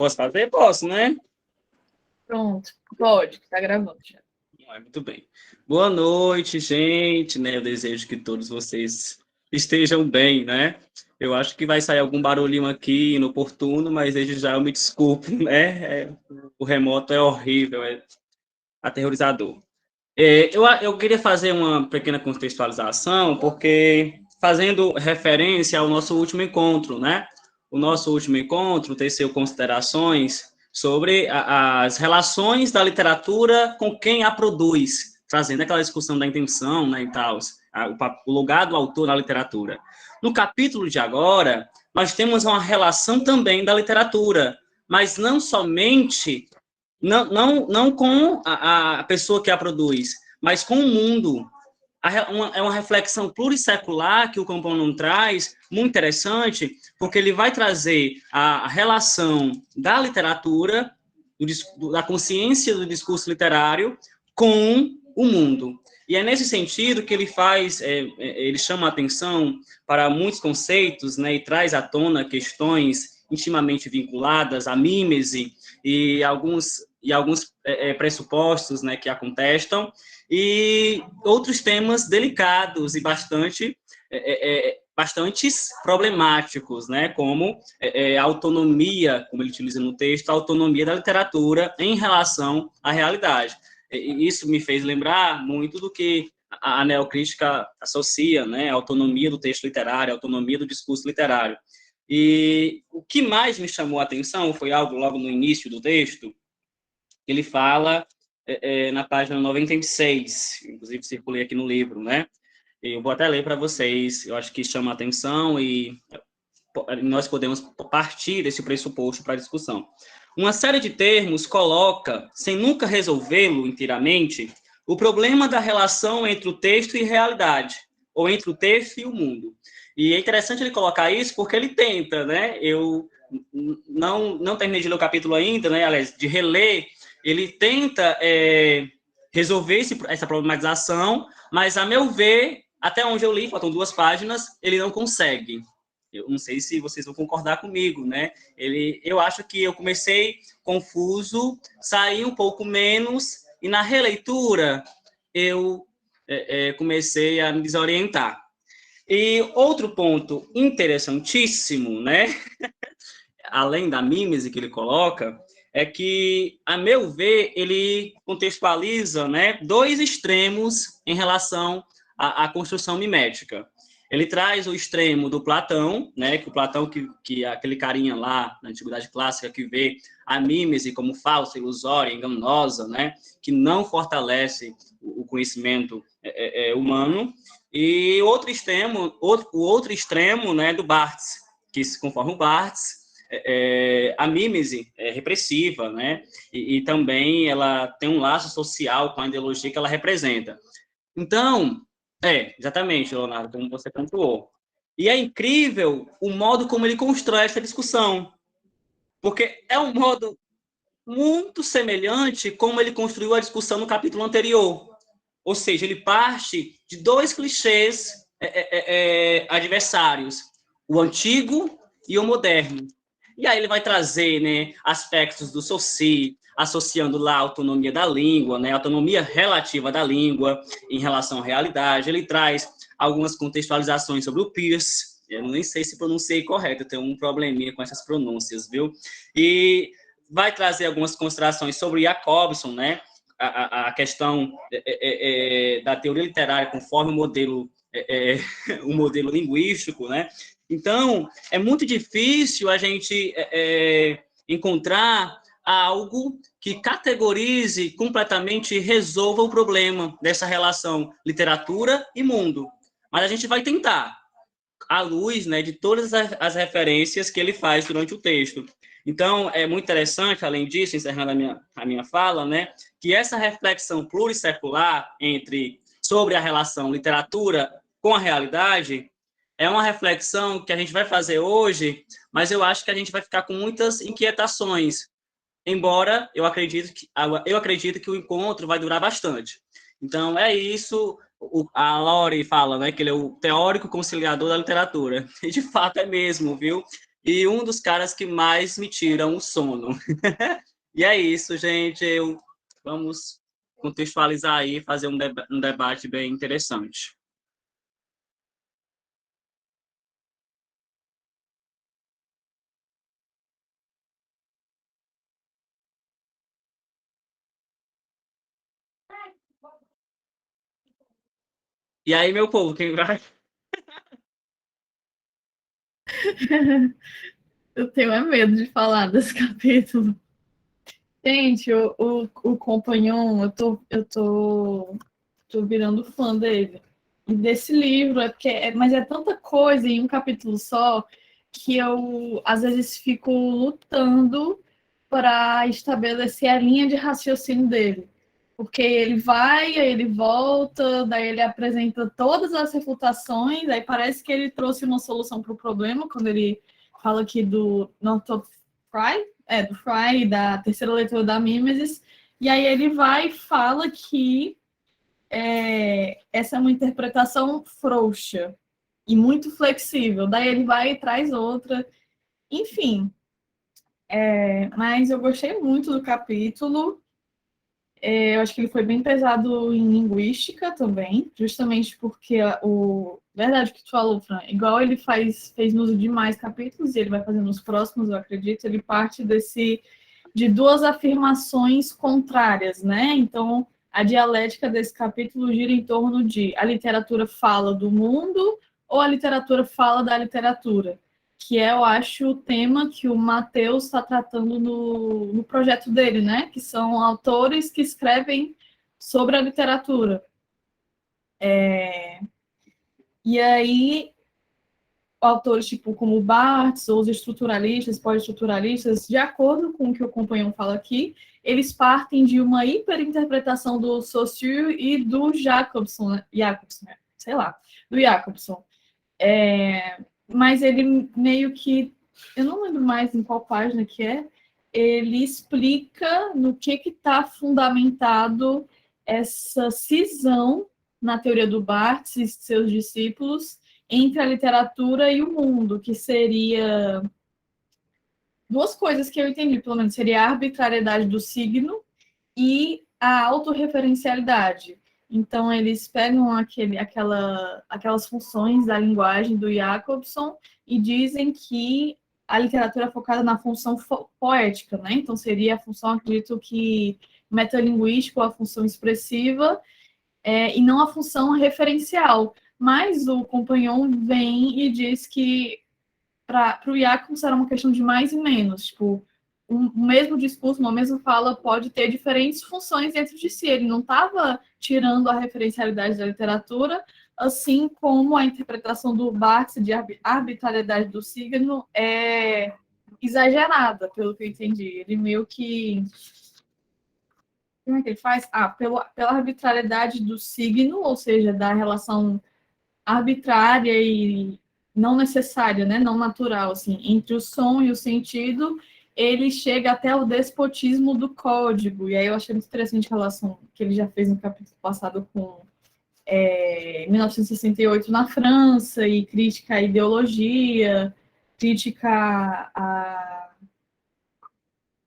Posso fazer? Posso, né? Pronto, pode, tá gravando já. Muito bem. Boa noite, gente, né? Eu desejo que todos vocês estejam bem, né? Eu acho que vai sair algum barulhinho aqui inoportuno, mas desde já eu me desculpo, né? O remoto é horrível, é aterrorizador. Eu queria fazer uma pequena contextualização, porque fazendo referência ao nosso último encontro, né? O nosso último encontro teceu considerações sobre as relações da literatura com quem a produz, trazendo aquela discussão da intenção, né, e tal, o lugar do autor na literatura. No capítulo de agora, nós temos uma relação também da literatura, mas não somente não com a pessoa que a produz, mas com o mundo. É uma reflexão plurissecular que o Camponon traz, muito interessante, porque ele vai trazer a relação da literatura, da consciência do discurso literário, com o mundo. E é nesse sentido que ele faz, ele chama a atenção para muitos conceitos, né, e traz à tona questões intimamente vinculadas à mímese e alguns pressupostos, né, que a contestam, e outros temas delicados e bastantes problemáticos, né, como a autonomia, como ele utiliza no texto, a autonomia da literatura em relação à realidade. E isso me fez lembrar muito do que a neocrítica associa, né, a autonomia do texto literário, a autonomia do discurso literário. E o que mais me chamou a atenção foi algo logo no início do texto. Ele fala na página 96, inclusive circulei aqui no livro, né? Eu vou até ler para vocês, eu acho que chama a atenção e nós podemos partir desse pressuposto para a discussão. Uma série de termos coloca, sem nunca resolvê-lo inteiramente, o problema da relação entre o texto e realidade, ou entre o texto e o mundo. E é interessante ele colocar isso porque ele tenta, né? Eu não terminei de ler o capítulo ainda, né? Aliás, de reler, ele tenta resolver essa problematização, mas, a meu ver, até onde eu li, faltam 2 páginas, ele não consegue. Eu não sei se vocês vão concordar comigo, né? Eu acho que eu comecei confuso, saí um pouco menos, e na releitura eu comecei a me desorientar. E outro ponto interessantíssimo, né? Além da mímese que ele coloca, é que, a meu ver, ele contextualiza, né, 2 extremos em relação à construção mimética. Ele traz o extremo do Platão, né, que o Platão, que é aquele carinha lá na Antiguidade Clássica que vê a mímese como falsa, ilusória, enganosa, né, que não fortalece o conhecimento humano. E outro extremo, o outro extremo, né, do Barthes, que, conforme o Barthes, a mímese é repressiva, né? E também ela tem um laço social com a ideologia que ela representa. Então, exatamente, Leonardo, como você pontuou. E é incrível o modo como ele constrói essa discussão, porque é um modo muito semelhante como ele construiu a discussão no capítulo anterior. Ou seja, ele parte de 2 clichês adversários, o antigo e o moderno. E aí ele vai trazer, né, aspectos do Saussure, associando lá a autonomia da língua, né, a autonomia relativa da língua em relação à realidade. Ele traz algumas contextualizações sobre o Peirce. Eu nem sei se pronunciei correto, eu tenho um probleminha com essas pronúncias, viu? E vai trazer algumas considerações sobre Jacobson, né, a questão da teoria literária conforme o modelo linguístico, né? Então, é muito difícil a gente encontrar algo que categorize completamente e resolva o problema dessa relação literatura e mundo. Mas a gente vai tentar, à luz, né, de todas as referências que ele faz durante o texto. Então, é muito interessante, além disso, encerrando a minha fala, né, que essa reflexão plurissecular sobre a relação literatura com a realidade é uma reflexão que a gente vai fazer hoje, mas eu acho que a gente vai ficar com muitas inquietações, embora eu acredito que o encontro vai durar bastante. Então, é isso. A Lore fala, né, que ele é o teórico conciliador da literatura. E, de fato, é mesmo, viu? e um dos caras que mais me tiram o sono. E é isso, gente. Vamos contextualizar aí, fazer um debate bem interessante. E aí, meu povo, quem vai? Eu tenho medo de falar desse capítulo. Gente, o Compagnon, tô virando fã dele. E desse livro, mas é tanta coisa em um capítulo só que eu às vezes fico lutando para estabelecer a linha de raciocínio dele. Porque ele vai, aí ele volta, daí ele apresenta todas as refutações, aí parece que ele trouxe uma solução para o problema, quando ele fala aqui do Northrop Frye, do Frye, da terceira leitura da Mimesis, e aí ele vai e fala que essa é uma interpretação frouxa e muito flexível. Daí ele vai e traz outra. Enfim, mas eu gostei muito do capítulo. Eu acho que ele foi bem pesado em linguística também, justamente porque verdade que tu falou, Fran, igual ele fez no uso de mais capítulos, e ele vai fazer nos próximos, eu acredito, ele parte de duas afirmações contrárias, né? Então, a dialética desse capítulo gira em torno de a literatura fala do mundo ou a literatura fala da literatura, que é, eu acho, o tema que o Matheus está tratando no projeto dele, né? Que são autores que escrevem sobre a literatura. E aí, autores tipo como Barthes, ou os estruturalistas, pós-estruturalistas, de acordo com o que o companheiro fala aqui, eles partem de uma hiperinterpretação do Saussure e do Jacobson, sei lá, do Jacobson. Mas ele meio que, eu não lembro mais em qual página que ele explica no que está fundamentado essa cisão na teoria do Barthes e seus discípulos entre a literatura e o mundo, que seria duas coisas que eu entendi, pelo menos, seria a arbitrariedade do signo e a autorreferencialidade. Então, eles pegam aquelas funções da linguagem do Jacobson e dizem que a literatura é focada na função poética, né? Então, seria a função, acredito que, metalinguística, ou a função expressiva, e não a função referencial. Mas o Compagnon vem e diz que para o Jacobson era uma questão de mais e menos. Tipo, o mesmo discurso, uma mesma fala pode ter diferentes funções dentro de si. Ele não estava tirando a referencialidade da literatura, assim como a interpretação do Barthes de arbitrariedade do signo é exagerada, pelo que eu entendi. Ele meio que... Como é que ele faz? Pela arbitrariedade do signo, ou seja, da relação arbitrária e não necessária, né, não natural, assim, entre o som e o sentido, ele chega até o despotismo do código. E aí eu achei muito interessante a relação que ele já fez no capítulo passado com 1968 na França, e crítica à ideologia, crítica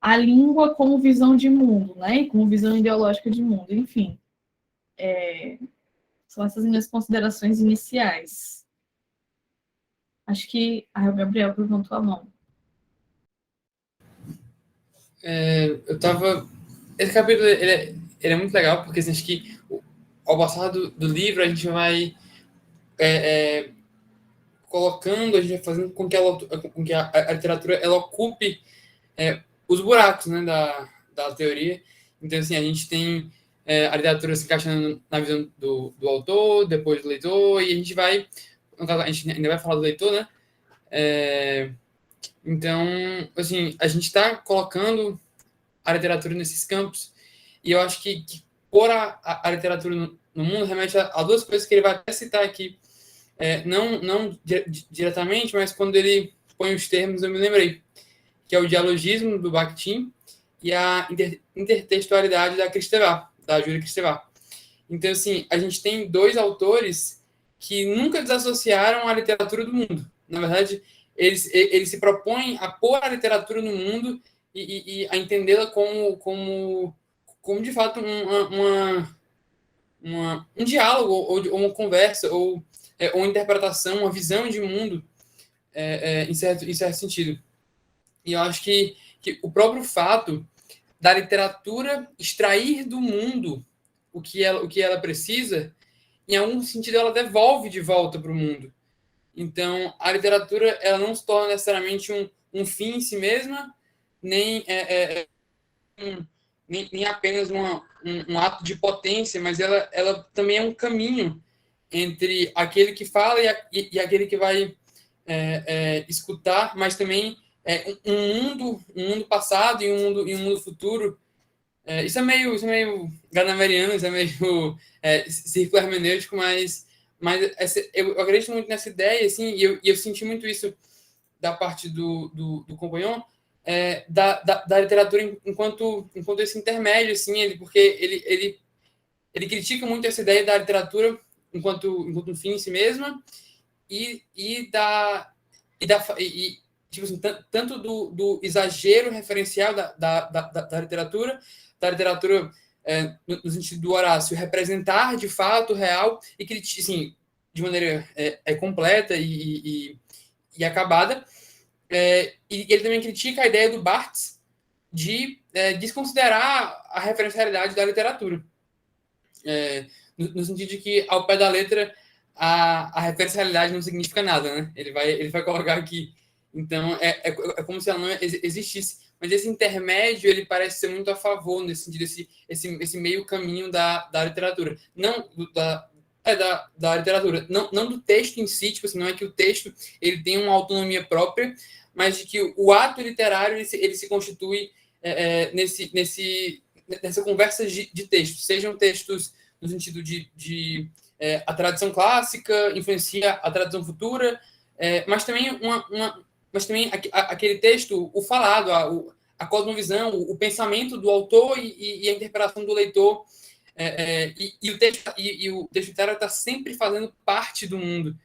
à língua como visão de mundo, né, e como visão ideológica de mundo, enfim. São essas minhas considerações iniciais. Acho que o Gabriel levantou a mão. Eu tava... Esse capítulo, ele é muito legal, porque assim, acho que ao passar do livro, a gente vai colocando, a gente vai fazendo com que a literatura ela ocupe os buracos, né, da teoria. Então, assim, a gente tem a literatura se encaixando na visão do autor, depois do leitor, e a gente vai... No caso, a gente ainda vai falar do leitor, né? Então, assim, a gente está colocando a literatura nesses campos, e eu acho que pôr a literatura no mundo remete a duas coisas que ele vai até citar aqui, não diretamente, mas quando ele põe os termos, eu me lembrei, que é o dialogismo do Bakhtin e a intertextualidade da Júlia Kristeva. Então, assim, a gente tem dois autores que nunca desassociaram a literatura do mundo. Na verdade, ele se propõe a pôr a literatura no mundo e a entendê-la como de fato um diálogo, ou uma conversa, ou uma interpretação, uma visão de mundo, em certo sentido. E eu acho que o próprio fato da literatura extrair do mundo o que ela precisa, em algum sentido, ela devolve de volta para o mundo. Então, a literatura ela não se torna necessariamente um fim em si mesma, nem nem apenas um ato de potência, mas ela também é um caminho entre aquele que fala e aquele que vai escutar, mas também um mundo passado e um mundo futuro. Isso é meio ganaveriano, isso é meio círculo hermenêutico, mas eu acredito muito nessa ideia, assim, e eu senti muito isso da parte do Compagnon, da literatura enquanto esse intermédio, assim, porque ele critica muito essa ideia da literatura enquanto um fim em si mesma e tipo assim, tanto do exagero referencial da literatura, no sentido do Horácio, representar de fato real e que assim, de maneira completa e acabada. E ele também critica a ideia do Barthes de desconsiderar a referencialidade da literatura, no sentido de que, ao pé da letra, a referencialidade não significa nada, né? Ele vai colocar aqui. Então, é como se ela não existisse. Mas esse intermédio, ele parece ser muito a favor, nesse sentido, esse meio caminho da literatura. Não da literatura. Não do texto em si, tipo assim, não é que o texto ele tem uma autonomia própria, mas de que o ato literário ele se constitui nessa conversa de textos, sejam textos no sentido de a tradição clássica influencia a tradição futura, mas também aquele texto, o falado, a cosmovisão, o pensamento do autor e a interpretação do leitor, e o texto literário está sempre fazendo parte do mundo.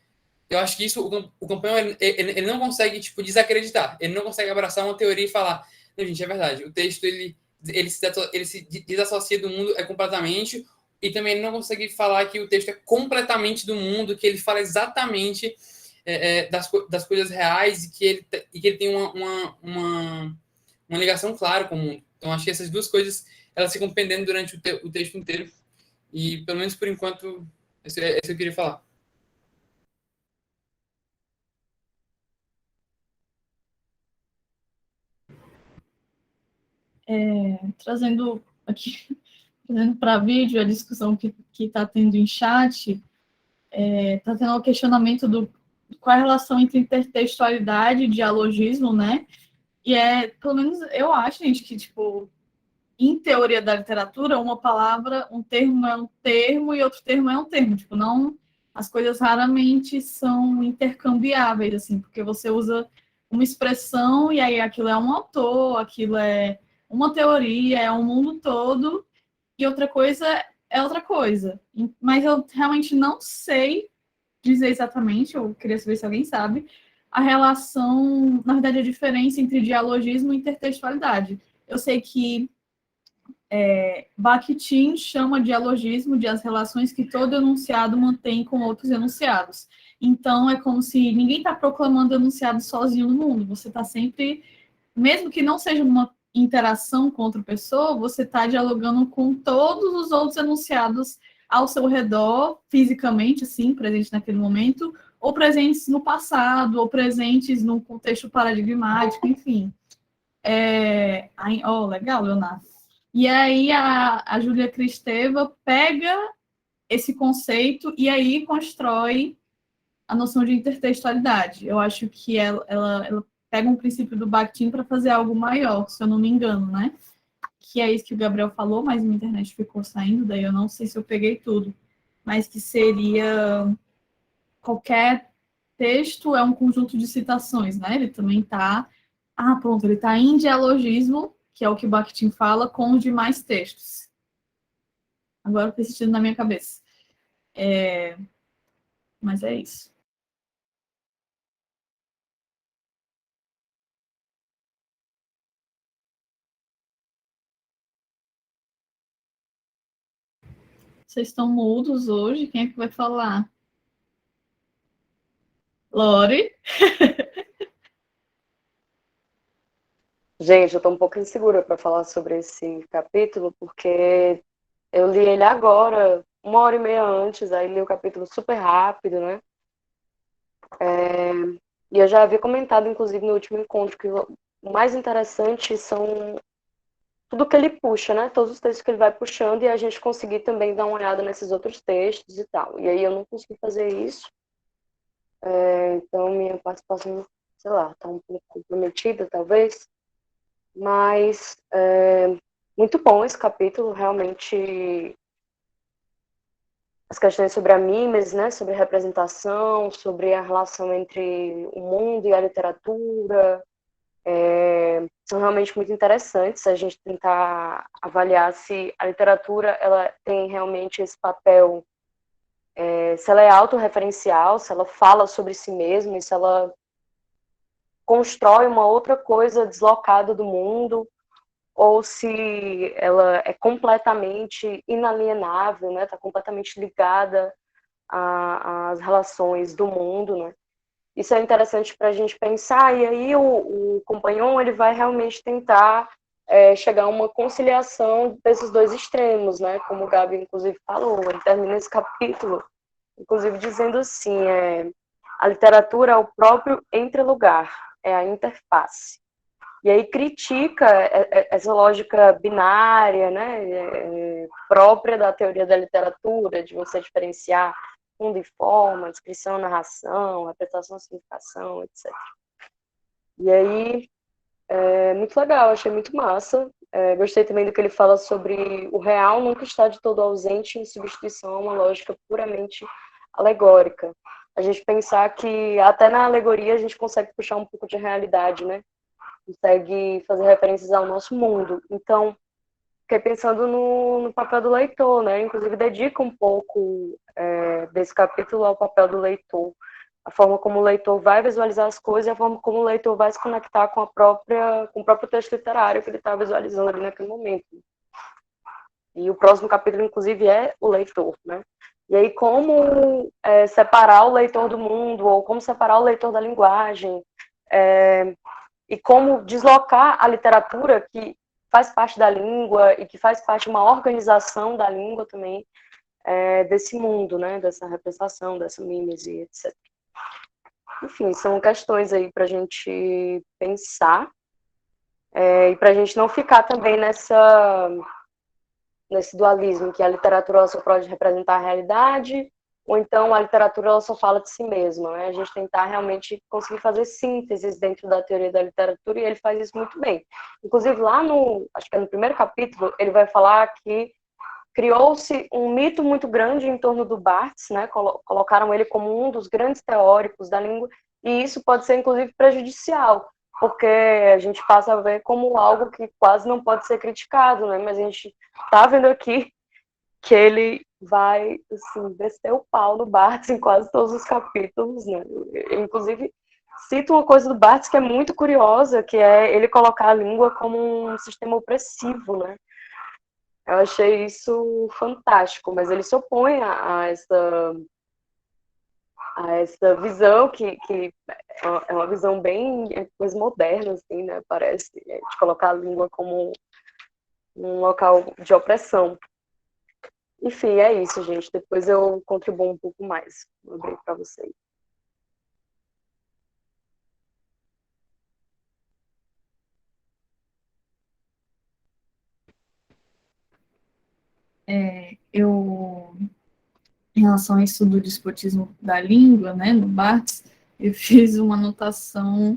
Eu acho que isso o Campanhão ele não consegue tipo desacreditar, ele não consegue abraçar uma teoria e falar, não, gente, é verdade, o texto ele se desassocia do mundo completamente, e também ele não consegue falar que o texto é completamente do mundo, que ele fala exatamente das coisas reais e que ele tem uma ligação clara com o mundo. Então, acho que essas duas coisas elas ficam pendendo durante o texto inteiro, e pelo menos por enquanto, isso eu queria falar. Trazendo aqui, trazendo para vídeo a discussão que está tendo em chat, está tendo o questionamento do qual é a relação entre intertextualidade e dialogismo, né? E pelo menos eu acho, gente, que, tipo, em teoria da literatura, uma palavra, um termo é um termo e outro termo é um termo. Tipo, não, as coisas raramente são intercambiáveis, assim, porque você usa uma expressão e aí aquilo é um autor, aquilo é uma teoria, é um mundo todo, e outra coisa é outra coisa. Mas eu realmente não sei dizer exatamente, eu queria saber se alguém sabe, a relação, na verdade, a diferença entre dialogismo e intertextualidade. Eu sei que Bakhtin chama dialogismo de as relações que todo enunciado mantém com outros enunciados. Então, é como se ninguém está proclamando enunciado sozinho no mundo. Você está sempre, mesmo que não seja uma interação com outra pessoa, você está dialogando com todos os outros enunciados ao seu redor, fisicamente, assim, presentes naquele momento, ou presentes no passado, ou presentes no contexto paradigmático, enfim. Legal, Leonardo. E aí a Júlia Kristeva pega esse conceito e aí constrói a noção de intertextualidade. Eu acho que ela pega um princípio do Bakhtin para fazer algo maior, se eu não me engano, né? Que é isso que o Gabriel falou, mas minha internet ficou saindo, daí eu não sei se eu peguei tudo. Mas que seria qualquer texto é um conjunto de citações, né? Ele também está... pronto, ele está em dialogismo, que é o que o Bakhtin fala, com os demais textos. Agora está assistindo na minha cabeça. Mas é isso. Vocês estão mudos hoje? Quem é que vai falar? Lore? Gente, eu estou um pouco insegura para falar sobre esse capítulo, porque eu li ele agora, 1h30 antes, aí li o capítulo super rápido, né? E eu já havia comentado, inclusive, no último encontro, que o mais interessante são tudo que ele puxa, né? Todos os textos que ele vai puxando e a gente conseguir também dar uma olhada nesses outros textos e tal. E aí eu não consegui fazer isso, então minha participação, sei lá, está um pouco comprometida, talvez. Mas muito bom esse capítulo, realmente as questões sobre a mimes, né, sobre representação, sobre a relação entre o mundo e a literatura, são realmente muito interessantes. A gente tentar avaliar se a literatura ela tem realmente esse papel, se ela é autorreferencial, se ela fala sobre si mesma, e se ela constrói uma outra coisa deslocada do mundo, ou se ela é completamente inalienável, né? Está completamente ligada às relações do mundo, né? Isso é interessante para a gente pensar, e aí o Compagnon ele vai realmente tentar chegar a uma conciliação desses dois extremos, né? Como o Gabi, inclusive, falou, ele termina esse capítulo, inclusive, dizendo assim, a literatura é o próprio entrelugar, é a interface. E aí critica essa lógica binária, né, própria da teoria da literatura, de você diferenciar fundo e forma, descrição, narração, representação, significação, etc. E aí, muito legal, achei muito massa. Gostei também do que ele fala sobre o real nunca está de todo ausente em substituição a uma lógica puramente alegórica. A gente pensar que até na alegoria a gente consegue puxar um pouco de realidade, né? Consegue fazer referências ao nosso mundo. Então, fiquei pensando no papel do leitor, né? Inclusive, dedico um pouco desse capítulo ao papel do leitor. A forma como o leitor vai visualizar as coisas e a forma como o leitor vai se conectar com o próprio texto literário que ele está visualizando ali naquele momento. E o próximo capítulo, inclusive, é o leitor, né? E aí, como separar o leitor do mundo, ou como separar o leitor da linguagem, e como deslocar a literatura, que faz parte da língua e que faz parte de uma organização da língua também, desse mundo, né? Dessa representação, dessa mímese, etc. Enfim, são questões aí para a gente pensar, e para a gente não ficar também nesse dualismo, que a literatura só pode representar a realidade, ou então a literatura ela só fala de si mesma, né? A gente tentar realmente conseguir fazer sínteses dentro da teoria da literatura, e ele faz isso muito bem. Inclusive, lá acho que é no primeiro capítulo, ele vai falar que criou-se um mito muito grande em torno do Barthes, né? Colocaram ele como um dos grandes teóricos da língua, e isso pode ser, inclusive, prejudicial, porque a gente passa a ver como algo que quase não pode ser criticado, né? Mas a gente está vendo aqui que ele vai, assim, descer o pau no Barthes em quase todos os capítulos, né? Eu, inclusive, cito uma coisa do Barthes que é muito curiosa, que é ele colocar a língua como um sistema opressivo, né? Eu achei isso fantástico, mas ele se opõe a essa visão que é uma visão bem mais moderna, assim, né? Parece, de colocar a língua como um local de opressão. Enfim, é isso, gente. Depois eu contribuo um pouco mais. Vou abrir para vocês. Em relação ao estudo do despotismo da língua, né, no Barthes, eu fiz uma anotação,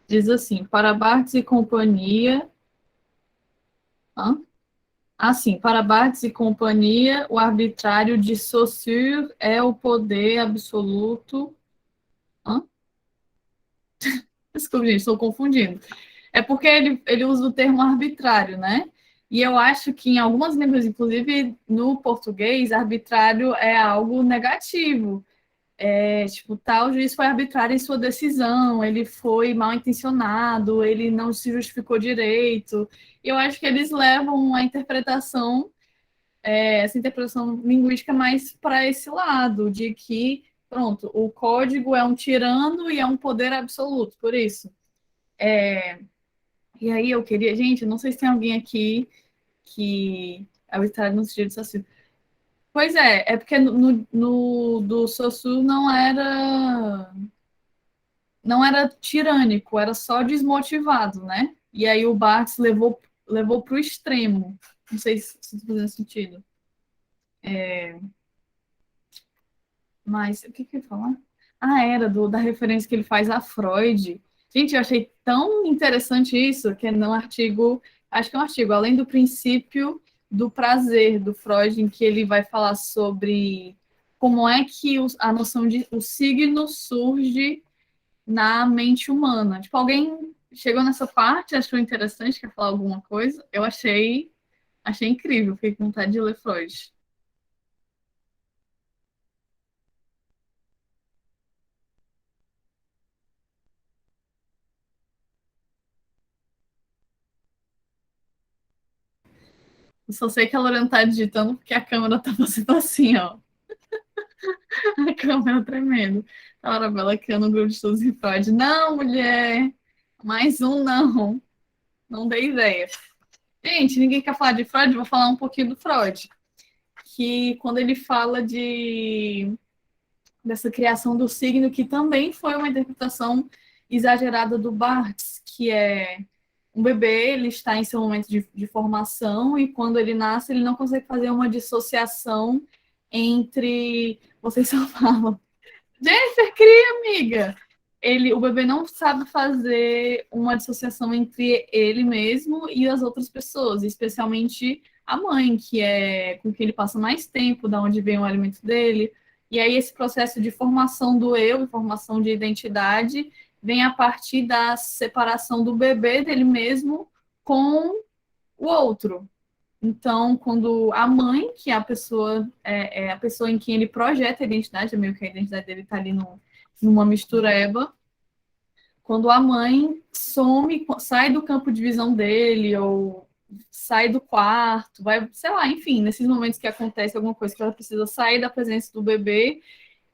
diz assim, para Barthes e companhia... para Barthes e companhia, o arbitrário de Saussure é o poder absoluto... Desculpa, gente, estou confundindo. É porque ele usa o termo arbitrário, né? E eu acho que em algumas línguas, inclusive no português, arbitrário é algo negativo. Tipo, tal juiz foi arbitrário em sua decisão, ele foi mal intencionado, ele não se justificou direito. E eu acho que eles levam a interpretação essa interpretação linguística mais para esse lado, de que, pronto, o código é um tirano e é um poder absoluto, por isso. E aí eu queria, gente, não sei se tem alguém aqui que é arbitrário no sentido de Saussure. Pois é porque no do Saussure não era tirânico, era só desmotivado, né? E aí o Barthes levou para o extremo. Não sei se isso faz sentido. Mas o que eu ia falar? Ah, era da referência que ele faz a Freud. Gente, eu achei tão interessante isso, que é no artigo, acho que é um artigo, além do princípio do prazer do Freud, em que ele vai falar sobre como é que a noção de o signo surge na mente humana. Tipo, alguém chegou nessa parte, achou interessante, quer falar alguma coisa? Eu achei incrível, fiquei com vontade de ler Freud. Eu só sei que a Lorena tá digitando porque a câmera tá fazendo assim, ó. A câmera tremendo. A Arabella criando um grupo de estudos em Freud. Não, mulher! Mais um não. Não dei ideia. Gente, ninguém quer falar de Freud? Vou falar um pouquinho do Freud. Que quando ele fala dessa criação do signo, que também foi uma interpretação exagerada do Barthes, que é um bebê, ele está em seu momento de formação e quando ele nasce, ele não consegue fazer uma dissociação entre. Vocês só falam, Jennifer, cria, amiga! O bebê não sabe fazer uma dissociação entre ele mesmo e as outras pessoas, especialmente a mãe, que é com quem ele passa mais tempo, da onde vem o alimento dele. E aí esse processo de formação do eu, formação de identidade, vem a partir da separação do bebê dele mesmo com o outro. Então, quando a mãe, que é a pessoa em quem ele projeta a identidade, é meio que a identidade dele está ali numa mistureba, quando a mãe some, sai do campo de visão dele, ou sai do quarto, vai, sei lá, enfim, nesses momentos que acontece alguma coisa que ela precisa sair da presença do bebê,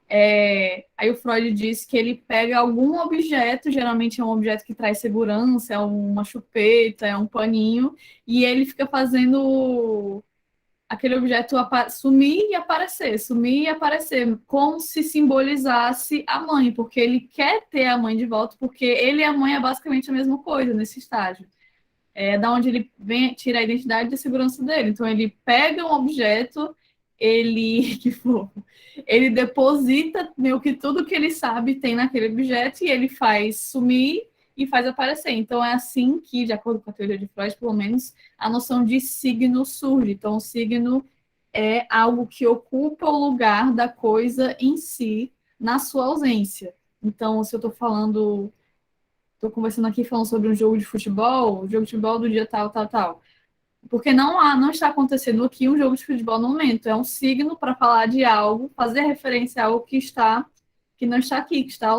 aí o Freud diz que ele pega algum objeto, geralmente é um objeto que traz segurança, é uma chupeta, é um paninho, e ele fica fazendo aquele objeto sumir e aparecer, como se simbolizasse a mãe, porque ele quer ter a mãe de volta, porque ele e a mãe é basicamente a mesma coisa nesse estágio. É da onde ele vem, tira a identidade e a segurança dele. Então ele pega um objeto, que fofo, ele deposita meio que tudo que ele sabe tem naquele objeto e ele faz sumir e faz aparecer. Então é assim que, de acordo com a teoria de Freud, pelo menos, a noção de signo surge. Então o signo é algo que ocupa o lugar da coisa em si, na sua ausência. Então, se eu estou conversando aqui falando sobre um jogo de futebol, o jogo de futebol do dia tal, tal, tal. Porque não está acontecendo aqui um jogo de futebol no momento. É um signo para falar de algo, fazer referência a algo que não está aqui, que está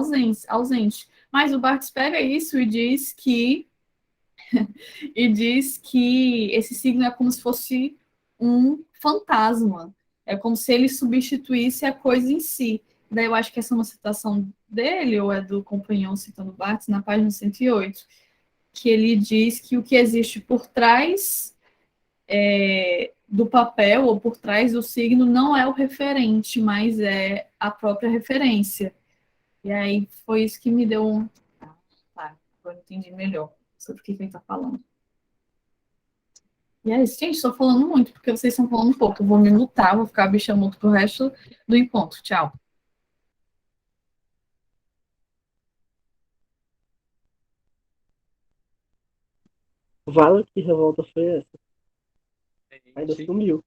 ausente. Mas o Barthes pega isso e diz que esse signo é como se fosse um fantasma. É como se ele substituísse a coisa em si. Daí eu acho que essa é uma citação dele, ou é do companheiro citando Barthes, na página 108, que ele diz que o que existe por trás do papel, ou por trás do signo, não é o referente, mas é a própria referência. E aí foi isso que me deu um. Tá, agora eu entendi melhor sobre o que ele está falando. E é isso, gente, estou falando muito, porque vocês estão falando pouco. Eu vou me mutar, vou ficar bichando muito pro resto do encontro. Tchau. Vala, que revolta foi essa? Ainda Gente, sumiu.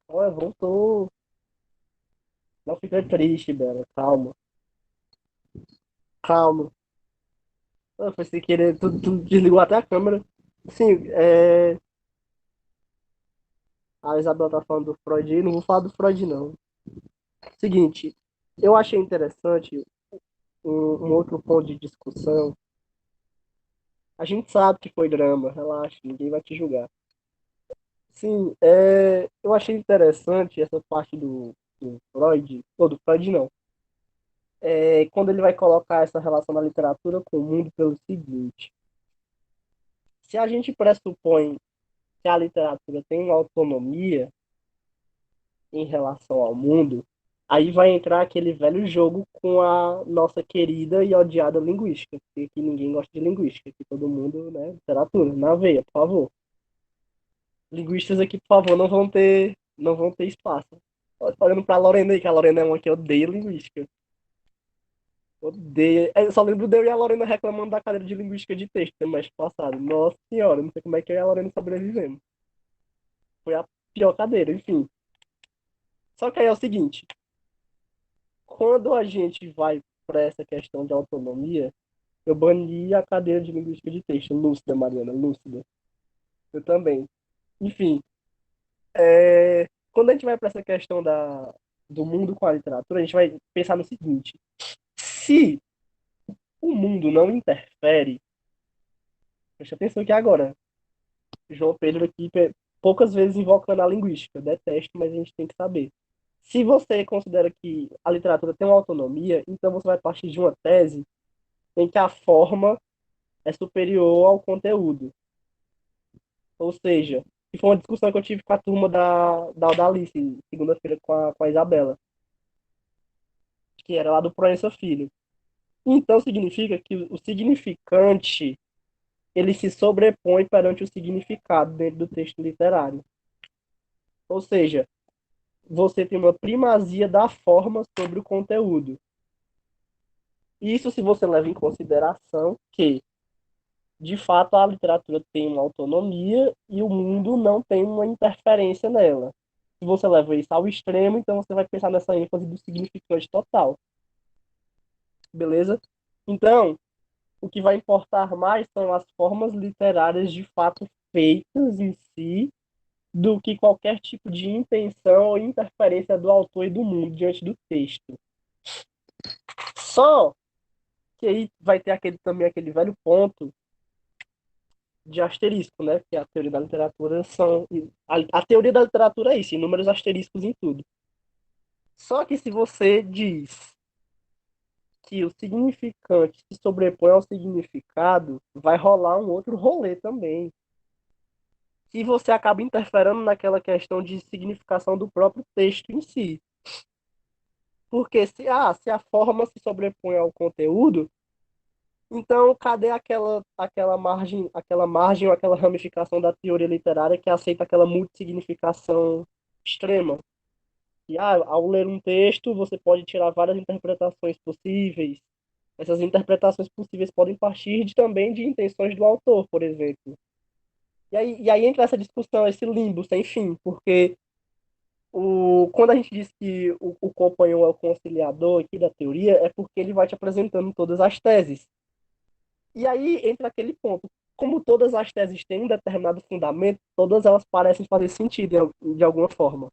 Olha, voltou. Não fica triste, Bela. Calma, calma. Ah, foi sem querer, tu desligou até a câmera. Sim, a Isabela tá falando do Freud aí, não vou falar do Freud, não. Seguinte, eu achei interessante um outro ponto de discussão, A gente sabe que foi drama, relaxa, ninguém vai te julgar. Sim, eu achei interessante essa parte do Freud, ou do Freud não, quando ele vai colocar essa relação da literatura com o mundo pelo seguinte: se a gente pressupõe que a literatura tem uma autonomia em relação ao mundo, aí vai entrar aquele velho jogo com a nossa querida e odiada linguística, porque aqui ninguém gosta de linguística, aqui todo mundo, né, literatura, na veia, por favor. Linguistas aqui, por favor, não vão ter espaço. Olhando pra Lorena aí, que a Lorena é uma que odeia linguística. Odeia. Eu só lembro de eu e a Lorena reclamando da cadeira de linguística de texto no mês passado. Nossa senhora, não sei como é que eu e a Lorena sobrevivemos. Foi a pior cadeira, enfim. Só que aí é o seguinte, quando a gente vai para essa questão de autonomia, eu bani a cadeira de linguística de texto. Lúcida, Mariana, lúcida. Eu também. Enfim, quando a gente vai para essa questão do mundo com a literatura, a gente vai pensar no seguinte: se o mundo não interfere, presta atenção aqui agora, João Pedro aqui poucas vezes invocando a linguística, detesto, mas a gente tem que saber. Se você considera que a literatura tem uma autonomia, então você vai partir de uma tese em que a forma é superior ao conteúdo. Ou seja, que foi uma discussão que eu tive com a turma da Odalice, segunda-feira, com a Isabela, que era lá do Proença Filho. Então significa que o significante ele se sobrepõe perante o significado dentro do texto literário. Ou seja, você tem uma primazia da forma sobre o conteúdo. Isso se você leva em consideração que, de fato, a literatura tem uma autonomia e o mundo não tem uma interferência nela. Se você leva isso ao extremo, então você vai pensar nessa ênfase do significante total. Beleza? Então, o que vai importar mais são as formas literárias de fato feitas em si, do que qualquer tipo de intenção ou interferência do autor e do mundo diante do texto. Só que aí vai ter também aquele velho ponto de asterisco, né? Que a teoria da literatura são. A teoria da literatura é isso, inúmeros asteriscos em tudo. Só que se você diz que o significante se sobrepõe ao significado, vai rolar um outro rolê também. E você acaba interferindo naquela questão de significação do próprio texto em si. Porque se a forma se sobrepõe ao conteúdo, então cadê aquela margem ou aquela ramificação da teoria literária que aceita aquela multissignificação extrema? E ao ler um texto, você pode tirar várias interpretações possíveis. Essas interpretações possíveis podem partir também de intenções do autor, por exemplo. E aí entra essa discussão, esse limbo sem fim, porque quando a gente diz que o companhão é o conciliador aqui da teoria, é porque ele vai te apresentando todas as teses. E aí entra aquele ponto. Como todas as teses têm um determinado fundamento, todas elas parecem fazer sentido de alguma forma.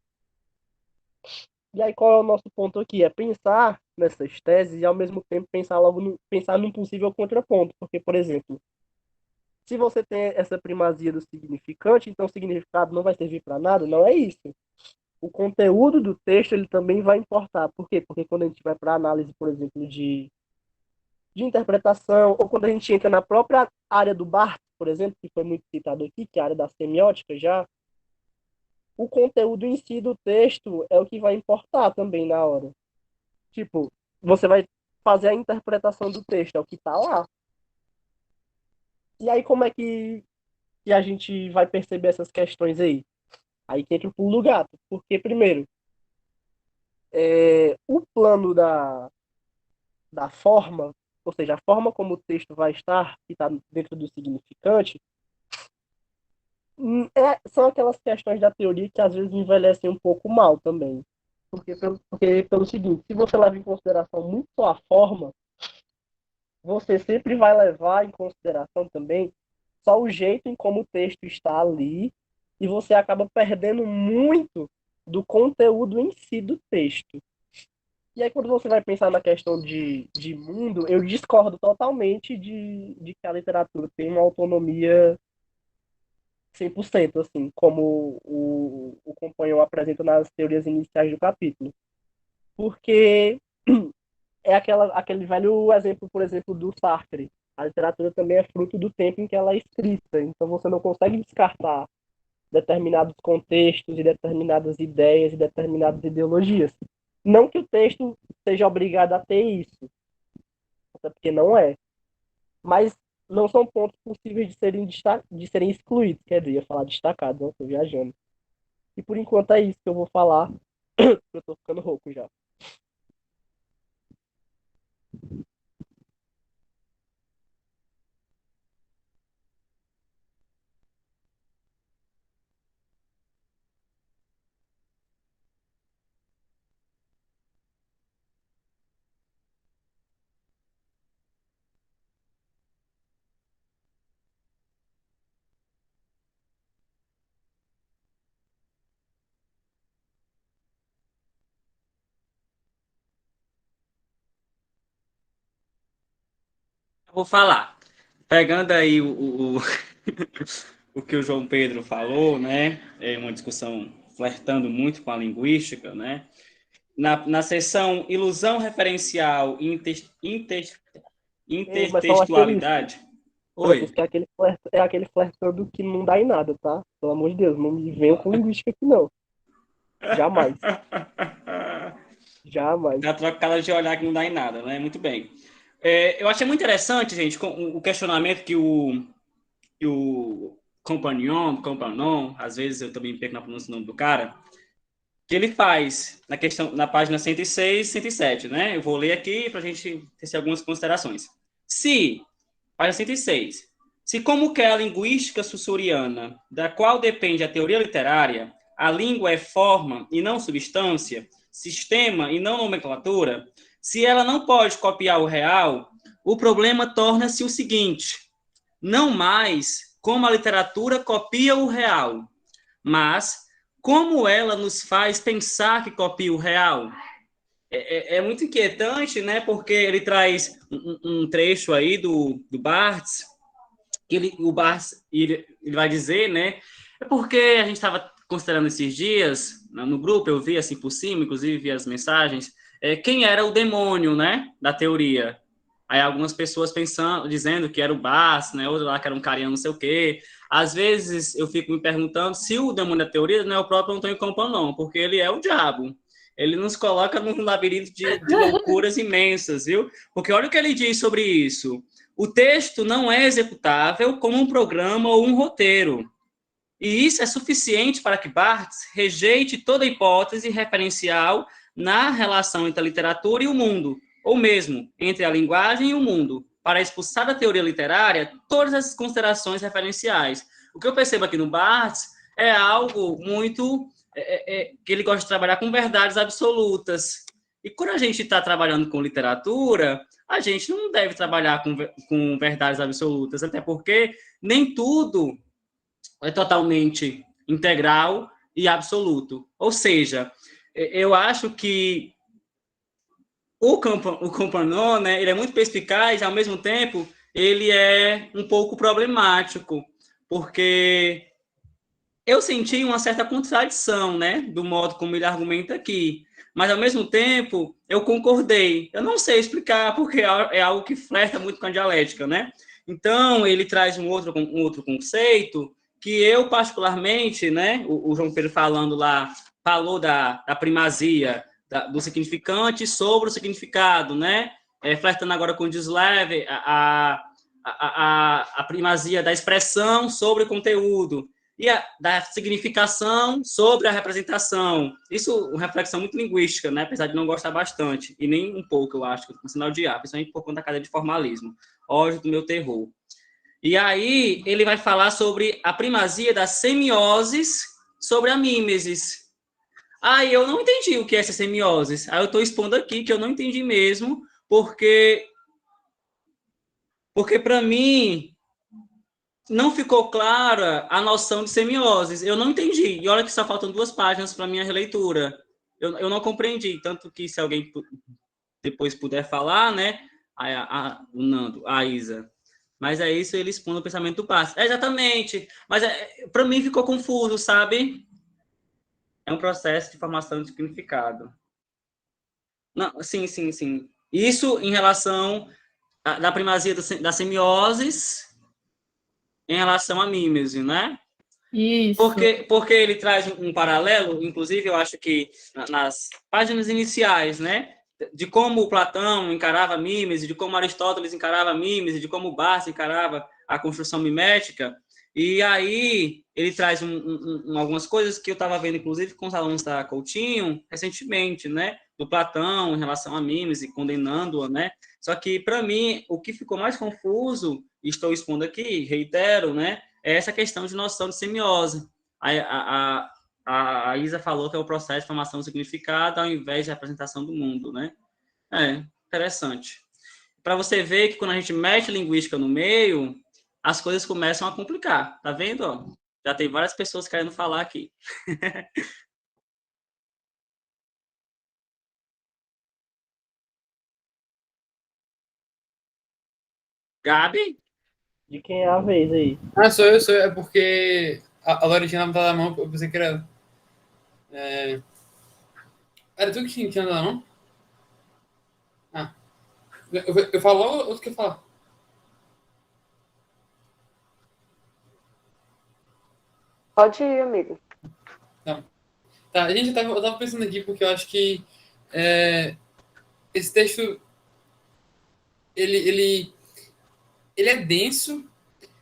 E aí qual é o nosso ponto aqui? É pensar nessas teses e ao mesmo tempo pensar num possível contraponto. Porque, por exemplo, se você tem essa primazia do significante, então o significado não vai servir para nada, não é isso. O conteúdo do texto ele também vai importar. Por quê? Porque quando a gente vai para análise, por exemplo, de interpretação, ou quando a gente entra na própria área do Barthes, por exemplo, que foi muito citado aqui, que é a área da semiótica já, o conteúdo em si do texto é o que vai importar também na hora. Tipo, você vai fazer a interpretação do texto, é o que está lá. E aí como é que a gente vai perceber essas questões aí? Aí que entra o pulo do gato. Porque, primeiro, o plano da forma, ou seja, a forma como o texto vai estar, que está dentro do significante, são aquelas questões da teoria que às vezes envelhecem um pouco mal também. Porque pelo seguinte, se você leva em consideração muito só a forma, você sempre vai levar em consideração também só o jeito em como o texto está ali, e você acaba perdendo muito do conteúdo em si do texto. E aí, quando você vai pensar na questão de mundo, eu discordo totalmente de que a literatura tem uma autonomia 100%, assim, como o companheiro apresenta nas teorias iniciais do capítulo. Porque é aquele velho exemplo, por exemplo, do Sartre. A literatura também é fruto do tempo em que ela é escrita, então você não consegue descartar determinados contextos e determinadas ideias e determinadas ideologias. Não que o texto seja obrigado a ter isso, até porque não é, mas não são pontos possíveis de serem excluídos, quer dizer, ia falar destacados, não estou viajando. E por enquanto é isso que eu vou falar, porque eu estou ficando rouco já. Eu vou falar. Pegando aí o que o João Pedro falou, né? É uma discussão flertando muito com a linguística, né? Na seção ilusão referencial e Mas só um asterisco. intertextualidade. Francisco, Oi. é aquele flertando que não dá em nada, tá? Pelo amor de Deus, não me venham com linguística aqui, não. Jamais. Jamais. Da trocada de olhar que não dá em nada, né? Muito bem. Eu achei muito interessante, gente, o questionamento que o Compagnon, às vezes eu também perco na pronúncia do nome do cara, que ele faz na página 106 e 107, né? Eu vou ler aqui para a gente ter algumas considerações. Página 106, se como que é a linguística sussuriana, da qual depende a teoria literária, a língua é forma e não substância, sistema e não nomenclatura, se ela não pode copiar o real, o problema torna-se o seguinte: não mais como a literatura copia o real, mas como ela nos faz pensar que copia o real. É muito inquietante, né? Porque ele traz um trecho aí do Barthes, que o Barthes ele vai dizer, né? É porque a gente estava considerando esses dias, no grupo, eu vi assim por cima, inclusive vi as mensagens, quem era o demônio, né? Da teoria. Aí algumas pessoas pensando, dizendo que era o Barthes, né? Outro lá que era um carinha não sei o quê. Às vezes eu fico me perguntando se o demônio da teoria não é o próprio Antônio Campan, não, porque ele é o diabo. Ele nos coloca num labirinto de loucuras imensas, viu? Porque olha o que ele diz sobre isso. O texto não é executável como um programa ou um roteiro. E isso é suficiente para que Barthes rejeite toda hipótese referencial na relação entre a literatura e o mundo, ou mesmo entre a linguagem e o mundo, para expulsar da teoria literária todas essas considerações referenciais. O que eu percebo aqui no Barthes é algo muito que ele gosta de trabalhar com verdades absolutas. E quando a gente está trabalhando com literatura, a gente não deve trabalhar com verdades absolutas, até porque nem tudo é totalmente integral e absoluto. Ou seja, eu acho que o Companon, né, ele é muito perspicaz, ao mesmo tempo, ele é um pouco problemático, porque eu senti uma certa contradição, né, do modo como ele argumenta aqui, mas ao mesmo tempo eu concordei. Eu não sei explicar porque é algo que flerta muito com a dialética, né? Então ele traz um outro conceito que eu particularmente, né, o João Pedro falando lá, falou da primazia do significante sobre o significado, né? Flertando agora com o Disleve, a primazia da expressão sobre o conteúdo e da significação sobre a representação. Isso é uma reflexão muito linguística, né? Apesar de não gostar bastante, e nem um pouco, eu acho, que eu sinal de principalmente por conta da cadeia de formalismo. Ódio do meu terror. E aí ele vai falar sobre a primazia da semioses sobre a mímesis. Aí eu não entendi o que é essa semiose. Aí eu estou expondo aqui que eu não entendi mesmo, porque para mim não ficou clara a noção de semioses. Eu não entendi. E olha que só faltam 2 páginas para minha releitura. eu não compreendi, tanto que se alguém depois puder falar, né, o Nando, a Isa, mas é isso, ele expõe o pensamento do passe. Exatamente, mas para mim ficou confuso, sabe? É um processo de formação de significado. Não, sim, sim, sim. Isso em relação da primazia da semiose em relação à mímese, né? Isso. Porque ele traz um paralelo, inclusive eu acho que nas páginas iniciais, né? De como Platão encarava a mímese, de como Aristóteles encarava a mímese, de como Barthes encarava a construção mimética. E aí ele traz algumas coisas que eu estava vendo, inclusive, com os alunos da Coutinho, recentemente, né? Do Platão em relação à mímese, condenando-a, né? Só que, para mim, o que ficou mais confuso, e estou expondo aqui, reitero, né? É essa questão de noção de semiose. A Isa falou que é o processo de formação do significado ao invés de representação do mundo, né? É, interessante. Para você ver que quando a gente mete linguística no meio, as coisas começam a complicar. Tá vendo? Ó? Já tem várias pessoas querendo falar aqui. Gabi? De quem é a vez aí? Ah, sou eu. É porque a Loredina não tá na mão, eu pensei que era... Era tu que tinha na mão? Ah, eu falo logo ou tu quer falar? Pode ir, amigo. Não. Tá, gente, eu tava pensando aqui porque eu acho que esse texto ele é denso,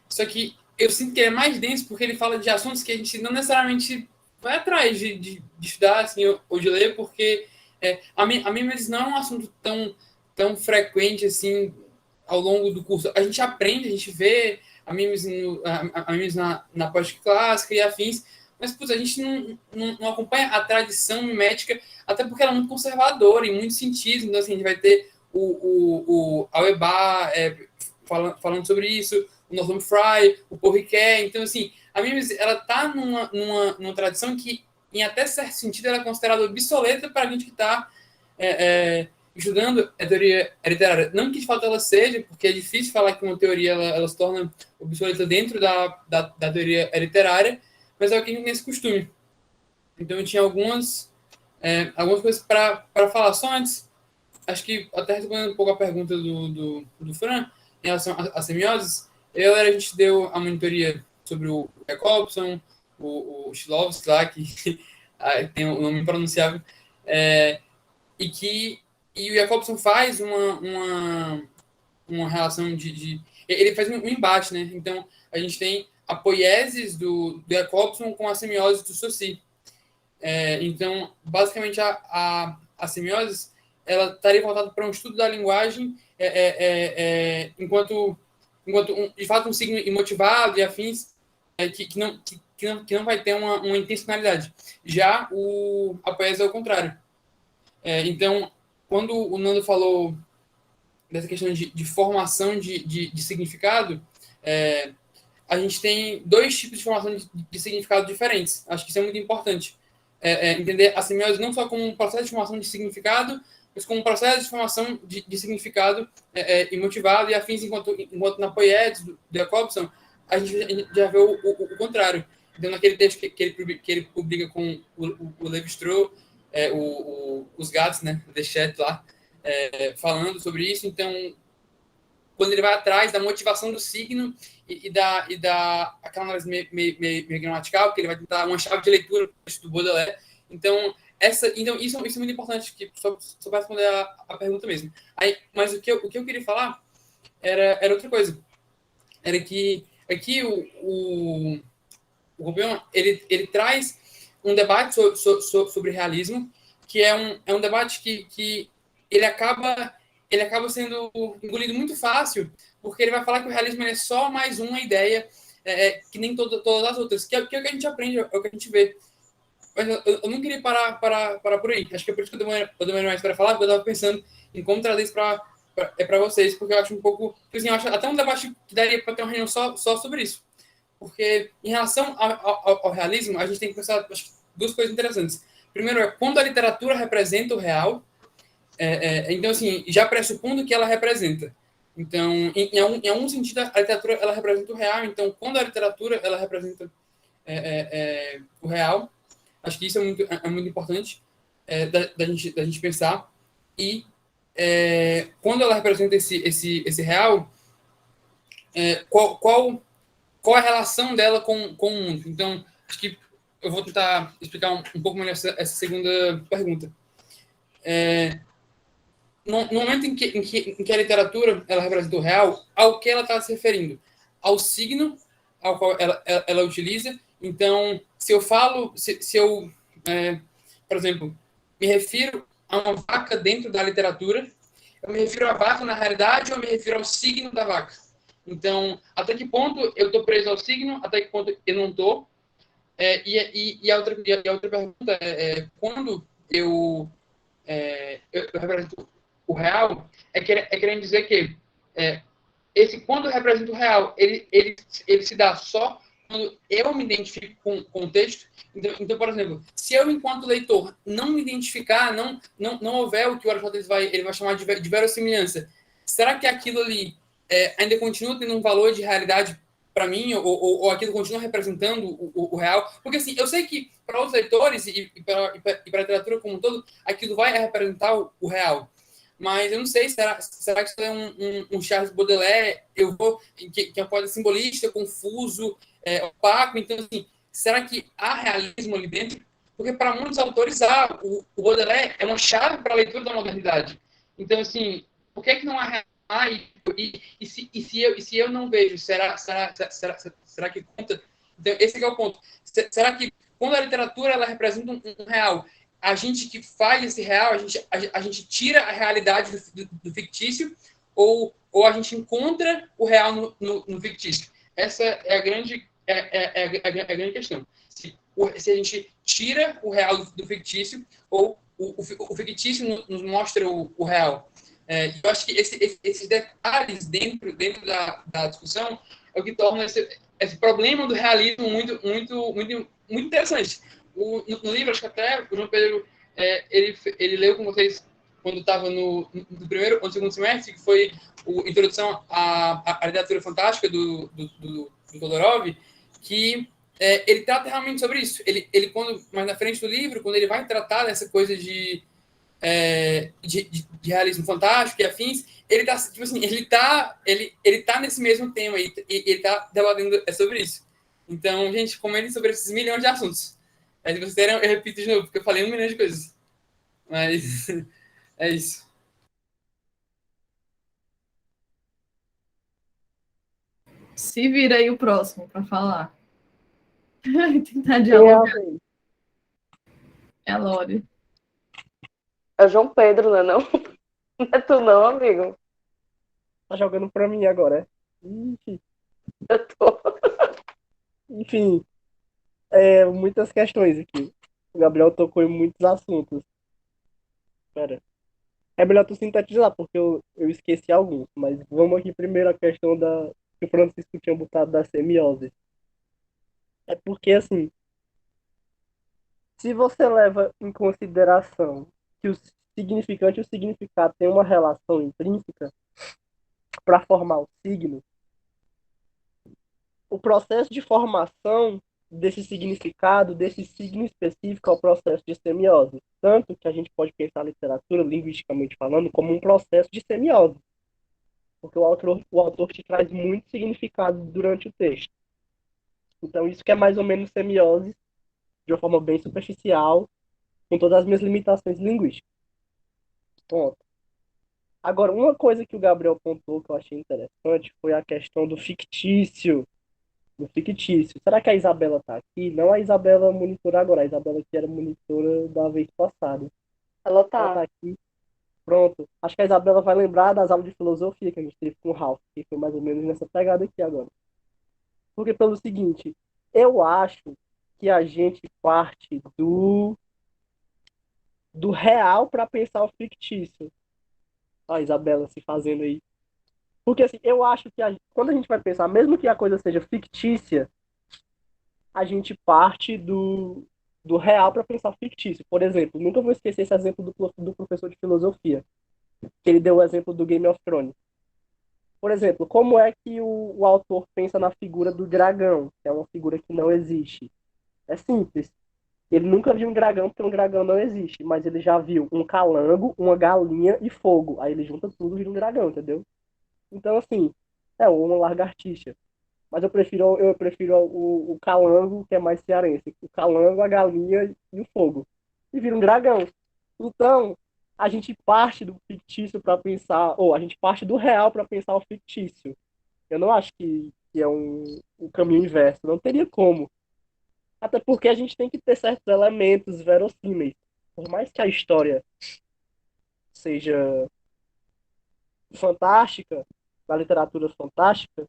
só que eu sinto que ele é mais denso porque ele fala de assuntos que a gente não necessariamente vai atrás de estudar assim, ou de ler, porque a mim mesmo não é um assunto tão frequente assim ao longo do curso. A gente aprende, a gente vê a Mimes, na pós-clássica e afins, mas putz, a gente não acompanha a tradição mimética, até porque ela é muito conservadora em muitos sentidos. Então, assim, a gente vai ter o Auerbach falando sobre isso, o Norman Fry, o Paul Ricoeur. Então, assim, a Mimes, ela está numa tradição que, em até certo sentido, ela é considerada obsoleta para a gente que está estudando a teoria literária. Não que de fato ela seja, porque é difícil falar que uma teoria ela se torna obsoleta dentro da teoria literária, mas é o que a gente tem esse costume. Então eu tinha algumas coisas para falar. Só antes, acho que até respondendo um pouco a pergunta do Fran, em relação a semioses, a gente deu a monitoria sobre o Jacobson, o Shlovsky lá, que tem um nome impronunciável, e o Jacobson faz uma relação ele faz um embate, né? Então, a gente tem a poiesis do Jacobson com a semiose do Saussure. Então, basicamente, a semiose ela estaria voltada para um estudo da linguagem enquanto de fato, um signo imotivado e afins que não vai ter uma intencionalidade. Já a poesia é o contrário. Então, quando o Nando falou dessa questão de formação de significado, a gente tem dois tipos de formação de significado diferentes. Acho que isso é muito importante. Entender a semiose não só como um processo de formação de significado, mas como um processo de formação de significado imotivado e afins, enquanto na poiesis do Jacobson, a gente já vê o contrário. Então, naquele texto que ele publica com o Levi-Strauss, os gatos, né, The Chat lá, falando sobre isso. Então, quando ele vai atrás da motivação do signo e da aquela análise meio gramatical, que ele vai tentar uma chave de leitura do Baudelaire. Então, isso é muito importante, que só para responder a pergunta mesmo. Mas o que eu queria falar era outra coisa. Era que aqui o Rubion, ele traz um debate sobre realismo, que é um debate que ele acaba sendo engolido muito fácil, porque ele vai falar que o realismo é só mais uma ideia, que nem todas as outras, que é o que a gente aprende, é o que a gente vê. Mas eu não queria parar por aí. Acho que é por isso que eu demorei mais para falar, porque eu estava pensando em como trazer isso para vocês, porque eu acho um pouco... Assim, eu acho até um debate que daria para ter uma reunião só sobre isso. Porque, em relação ao realismo, a gente tem que pensar duas coisas interessantes. primeiro é quando a literatura representa o real. Então, assim, já pressupondo que ela representa. Então, em algum sentido, a literatura ela representa o real. Então, quando a literatura ela representa o real, acho que isso é muito importante da gente pensar. E quando ela representa esse real, qual a relação dela com o mundo? Então, acho que eu vou tentar explicar um pouco melhor essa segunda pergunta. No momento em que a literatura ela representa o real, ao que ela está se referindo? Ao signo ao qual ela utiliza. Então, se eu falo, se eu, por exemplo, me refiro a uma vaca dentro da literatura, eu me refiro à vaca na realidade ou eu me refiro ao signo da vaca? Então, até que ponto eu estou preso ao signo, até que ponto eu não estou? E a outra pergunta quando eu represento o real, querendo dizer que quando eu represento o real, ele se dá só quando eu me identifico com o texto. Então, por exemplo, se eu, enquanto leitor, não me identificar, não houver o que o Aristóteles ele vai chamar de verossimilhança, será que aquilo ali ainda continua tendo um valor de realidade para mim, ou aquilo continua representando o real? Porque, assim, eu sei que para os leitores e para a literatura como um todo, aquilo vai representar o real. Mas eu não sei, será que isso é um Charles Baudelaire, que é um poeta simbolista, confuso, opaco? Então, assim, será que há realismo ali dentro? Porque para muitos autores, o Baudelaire é uma chave para a leitura da modernidade. Então, assim, por que não há realismo? Se eu não vejo, será que conta? Então, esse é o ponto. Será que quando a literatura ela representa um real, a gente que faz esse real, a gente tira a realidade do fictício ou a gente encontra o real no fictício? Essa é a grande, a grande questão. Se a gente tira o real do fictício ou o fictício nos mostra o real. Eu acho que esses detalhes dentro da discussão é o que torna esse problema do realismo muito interessante. No livro, acho que até o João Pedro ele leu com vocês quando estava no primeiro ou no segundo semestre, que foi a introdução à literatura fantástica do Todorov, que ele trata realmente sobre isso. Ele quando mais na frente do livro, quando ele vai tratar dessa coisa de realismo fantástico e afins, ele tá, tipo assim, ele tá nesse mesmo tema e ele tá debatendo sobre isso. Então, gente, comentem sobre esses milhões de assuntos. Se vocês terem, eu repito de novo, porque eu falei 1 milhão de coisas. Mas é isso. Se vira aí o próximo para falar. Tentar Quem é a dialogar. vez? É a Lore. É o João Pedro, né? Não? Não é tu não, amigo. Tá jogando pra mim agora, é? Ixi. Eu tô. Enfim, muitas questões aqui. O Gabriel tocou em muitos assuntos. Pera. É melhor tu sintetizar, porque eu esqueci alguns. Mas vamos aqui primeiro a questão que o Francisco tinha botado da semiose. É porque, assim, se você leva em consideração que o significante e o significado têm uma relação intrínseca para formar o signo, o processo de formação desse significado, desse signo específico, é o processo de semiose. Tanto que a gente pode pensar a literatura, linguisticamente falando, como um processo de semiose. Porque o autor te traz muito significado durante o texto. Então, isso que é mais ou menos semiose, de uma forma bem superficial, com todas as minhas limitações linguísticas. Ponto. Agora, uma coisa que o Gabriel apontou que eu achei interessante foi a questão do fictício. Do fictício. Será que a Isabela está aqui? Não a Isabela monitora agora, a Isabela que era monitora da vez passada. Ela Ela tá. está aqui. Pronto. Acho que a Isabela vai lembrar das aulas de filosofia que a gente teve com o Ralph, que foi mais ou menos nessa pegada aqui agora. Porque pelo seguinte, eu acho que a gente parte do real para pensar o fictício. Ó, a Isabela se fazendo aí. Porque assim, eu acho que quando a gente vai pensar, mesmo que a coisa seja fictícia, a gente parte do real para pensar o fictício. Por exemplo, nunca vou esquecer esse exemplo do professor de filosofia, que ele deu o exemplo do Game of Thrones. Por exemplo, como é que o autor pensa na figura do dragão, que é uma figura que não existe? É simples. Ele nunca viu um dragão, porque um dragão não existe, mas ele já viu um calango, uma galinha e fogo. Aí ele junta tudo e vira um dragão, entendeu? Então, assim, é uma lagartixa. Mas eu prefiro o calango, que é mais cearense. O calango, a galinha e o fogo. E vira um dragão. Então, a gente parte do fictício para pensar, ou a gente parte do real para pensar o fictício. Eu não acho que é um caminho inverso. Não teria como. Até porque a gente tem que ter certos elementos verossímeis. Por mais que a história seja fantástica, da literatura fantástica,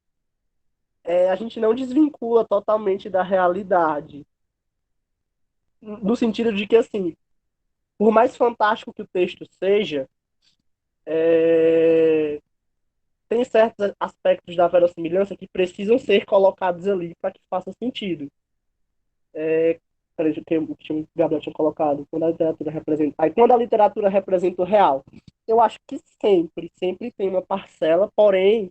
a gente não desvincula totalmente da realidade. No sentido de que, assim, por mais fantástico que o texto seja, tem certos aspectos da verossimilhança que precisam ser colocados ali para que faça sentido. Peraí, que o Gabriel tinha colocado, quando a literatura representa. Aí, quando a literatura representa o real, eu acho que sempre tem uma parcela, porém,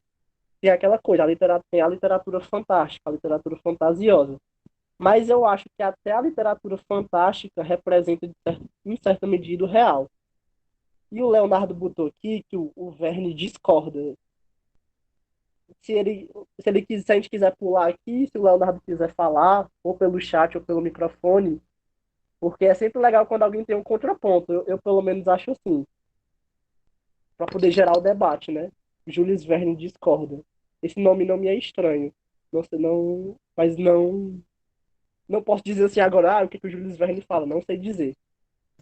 tem aquela coisa, tem a literatura fantástica, a literatura fantasiosa. Mas eu acho que até a literatura fantástica representa, em certa medida, o real. E o Leonardo botou aqui que o Verne discorda. Se a gente quiser pular aqui, se o Leonardo quiser falar, ou pelo chat ou pelo microfone, porque é sempre legal quando alguém tem um contraponto. Eu pelo menos acho assim, para poder gerar o debate, né? Jules Verne discorda. Esse nome não me é estranho. Não sei, não, mas não posso dizer assim agora, o que o Jules Verne fala, não sei dizer.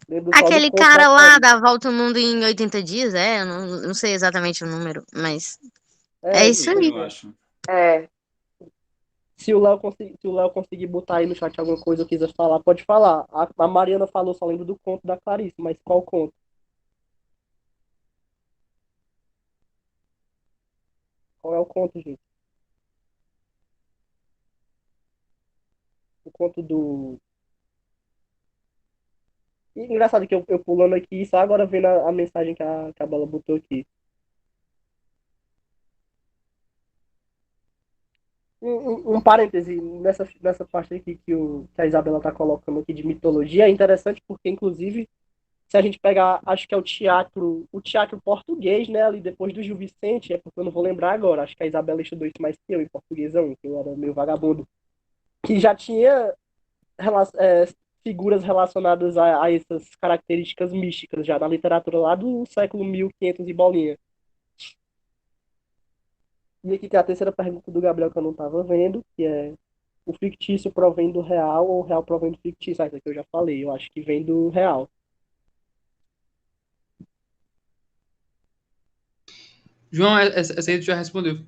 Lembro só do Aquele conto da cara lá Clarice. da Volta ao Mundo em 80 dias, eu não sei exatamente o número, mas é É, isso Sim, aí. eu acho. É, se o Léo conseguir botar aí no chat alguma coisa ou quiser falar, pode falar. A Mariana falou, só lembro do conto da Clarice, mas qual conto? Qual é o conto, gente? O conto do. E engraçado que eu pulando aqui, só agora vendo a mensagem que a Bela botou aqui. Um parêntese nessa parte aqui que a Isabela está colocando aqui de mitologia é interessante porque, inclusive, se a gente pegar, acho que é o teatro português, né, ali depois do Gil Vicente, é porque eu não vou lembrar agora, acho que a Isabela estudou isso mais que eu, em portuguesão, que eu era meio vagabundo, que já tinha figuras relacionadas a essas características místicas já na literatura lá do século 1500 e bolinha. E aqui tem a terceira pergunta do Gabriel que eu não estava vendo, que é: o fictício provém do real ou o real provém do fictício? Isso aqui eu já falei, eu acho que vem do real. João, essa aí tu já respondeu.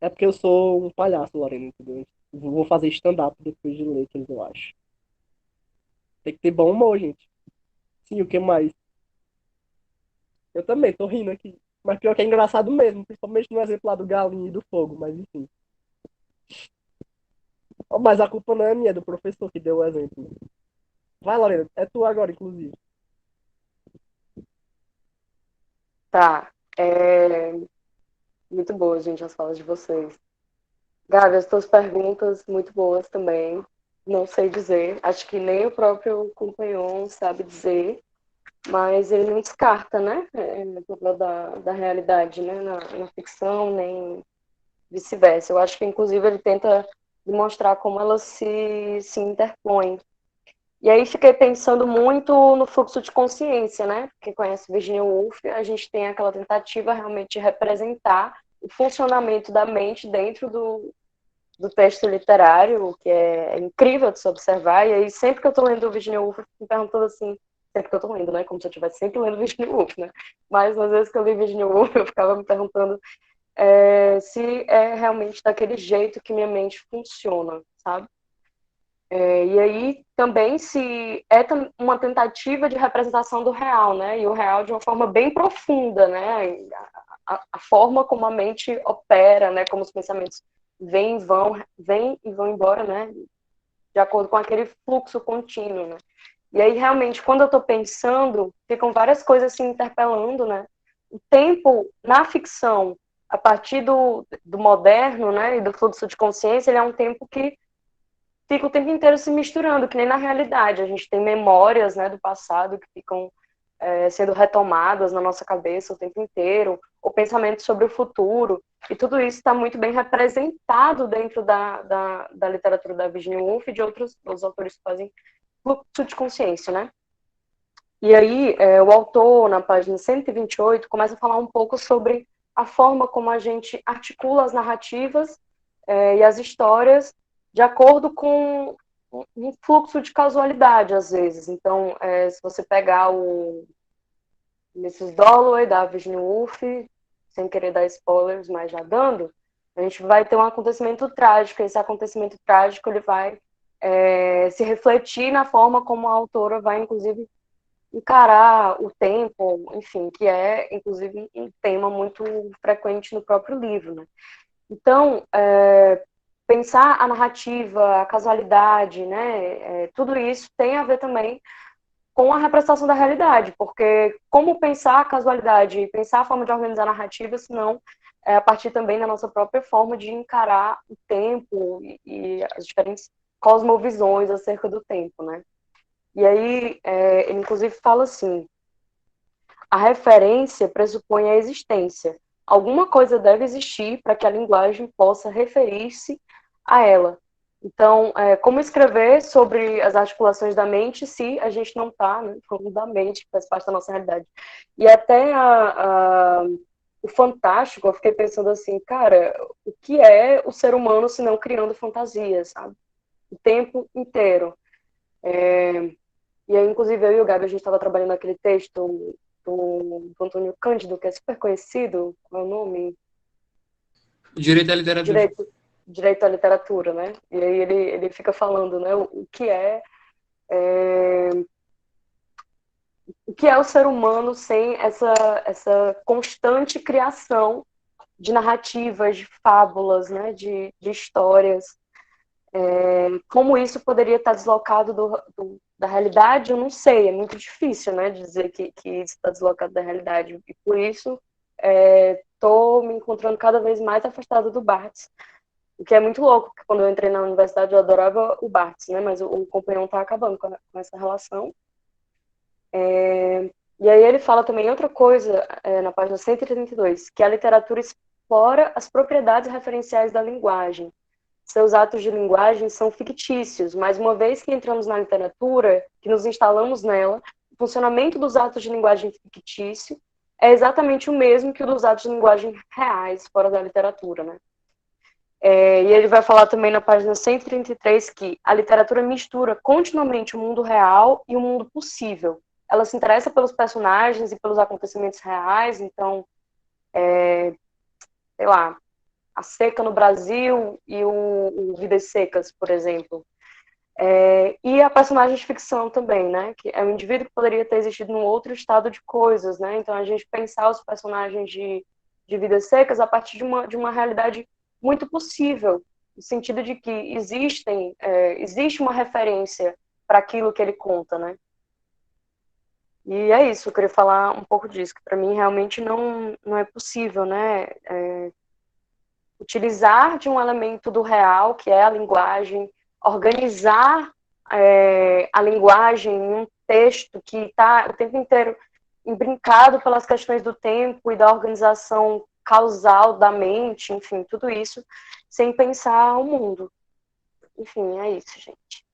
É porque eu sou um palhaço, Lorena, entendeu? Vou fazer stand-up depois de letras, eu acho. Tem que ter bom humor, gente. Sim, o que mais? Eu também tô rindo aqui. Mas pior que é engraçado mesmo, principalmente no exemplo lá do galinho e do fogo, mas enfim. Ó, mas a culpa não é minha, é do professor que deu o exemplo. Vai, Lorena, é tu agora, inclusive. tá. Muito boa, gente, as falas de vocês. Gabi, as tuas perguntas muito boas também. Não sei dizer. Acho que nem o próprio companheiro sabe dizer, mas ele não descarta, né? O papel da realidade, né? Na ficção, nem vice-versa. Eu acho que, inclusive, ele tenta demonstrar como ela se interpõe. E aí fiquei pensando muito no fluxo de consciência, né? Quem conhece Virginia Woolf, a gente tem aquela tentativa realmente de representar o funcionamento da mente dentro do texto literário, o que é incrível de se observar. E aí, sempre que eu estou lendo Virginia Woolf, eu fico me perguntando assim, sempre que eu estou lendo, né? Como se eu estivesse sempre lendo Virginia Woolf, né? Mas, às vezes que eu li Virginia Woolf, eu ficava me perguntando se é realmente daquele jeito que minha mente funciona, sabe? E aí, também, se é uma tentativa de representação do real, né? E o real de uma forma bem profunda, né? A forma como a mente opera, né? Como os pensamentos vêm e vão embora, né? de acordo com aquele fluxo contínuo, né? E aí, realmente, quando eu estou pensando, ficam várias coisas se interpelando, né? O tempo na ficção, a partir do moderno, né, e do fluxo de consciência, ele é um tempo que fica o tempo inteiro se misturando, que nem na realidade. A gente tem memórias, né, do passado que ficam sendo retomadas na nossa cabeça o tempo inteiro, ou pensamentos sobre o futuro, e tudo isso está muito bem representado dentro da literatura da Virginia Woolf e de outros autores que fazem fluxo de consciência, né? E aí, o autor, na página 128, começa a falar um pouco sobre a forma como a gente articula as narrativas e as histórias de acordo com um fluxo de casualidade, às vezes. Então, se você pegar o Mrs. Dalloway, da Virginia Woolf, sem querer dar spoilers, mas já dando, a gente vai ter um acontecimento trágico, e esse acontecimento trágico ele vai se refletir na forma como a autora vai, inclusive, encarar o tempo, enfim, que é, inclusive, um tema muito frequente no próprio livro, né? Então, pensar a narrativa, a casualidade, né, tudo isso tem a ver também com a representação da realidade, porque como pensar a casualidade, pensar a forma de organizar a narrativa, senão a partir também da nossa própria forma de encarar o tempo e as diferentes cosmovisões acerca do tempo, né? E aí, ele inclusive fala assim, a referência pressupõe a existência. Alguma coisa deve existir para que a linguagem possa referir-se a ela. Então, como escrever sobre as articulações da mente se a gente não está, né, falando da mente, que faz parte da nossa realidade. E até o fantástico, eu fiquei pensando assim, cara, o que é o ser humano se não criando fantasias, sabe? O tempo inteiro. E aí, inclusive, eu e o Gabi, a gente estava trabalhando naquele texto do Antônio Cândido, que é super conhecido, qual é o nome? Direito à literatura. Direito à literatura, né? E aí ele fica falando, né, o que é o ser humano sem essa constante criação de narrativas, de fábulas, né, de histórias. Como isso poderia estar deslocado da realidade, eu não sei, é muito difícil, né, dizer que isso está deslocado da realidade, e por isso estou me encontrando cada vez mais afastada do Barthes, o que é muito louco, porque quando eu entrei na universidade eu adorava o Barthes, né, mas o companheiro está acabando com essa relação. E aí ele fala também outra coisa, na página 132, que a literatura explora as propriedades referenciais da linguagem. Seus atos de linguagem são fictícios, mas uma vez que entramos na literatura, que nos instalamos nela, o funcionamento dos atos de linguagem fictício é exatamente o mesmo que o dos atos de linguagem reais fora da literatura, né? E ele vai falar também na página 133 que a literatura mistura continuamente o mundo real e o mundo possível. Ela se interessa pelos personagens e pelos acontecimentos reais, então, sei lá, a seca no Brasil e o Vidas Secas, por exemplo. E a personagem de ficção também, né? Que é um indivíduo que poderia ter existido num outro estado de coisas, né? Então, a gente pensar os personagens de Vidas Secas a partir de uma realidade muito possível, no sentido de que existe uma referência para aquilo que ele conta, né? E é isso, eu queria falar um pouco disso, que para mim realmente não é possível, né? Utilizar de um elemento do real, que é a linguagem, organizar a linguagem em um texto que está o tempo inteiro imbrincado pelas questões do tempo e da organização causal da mente, enfim, tudo isso, sem pensar o mundo. Enfim, é isso, gente.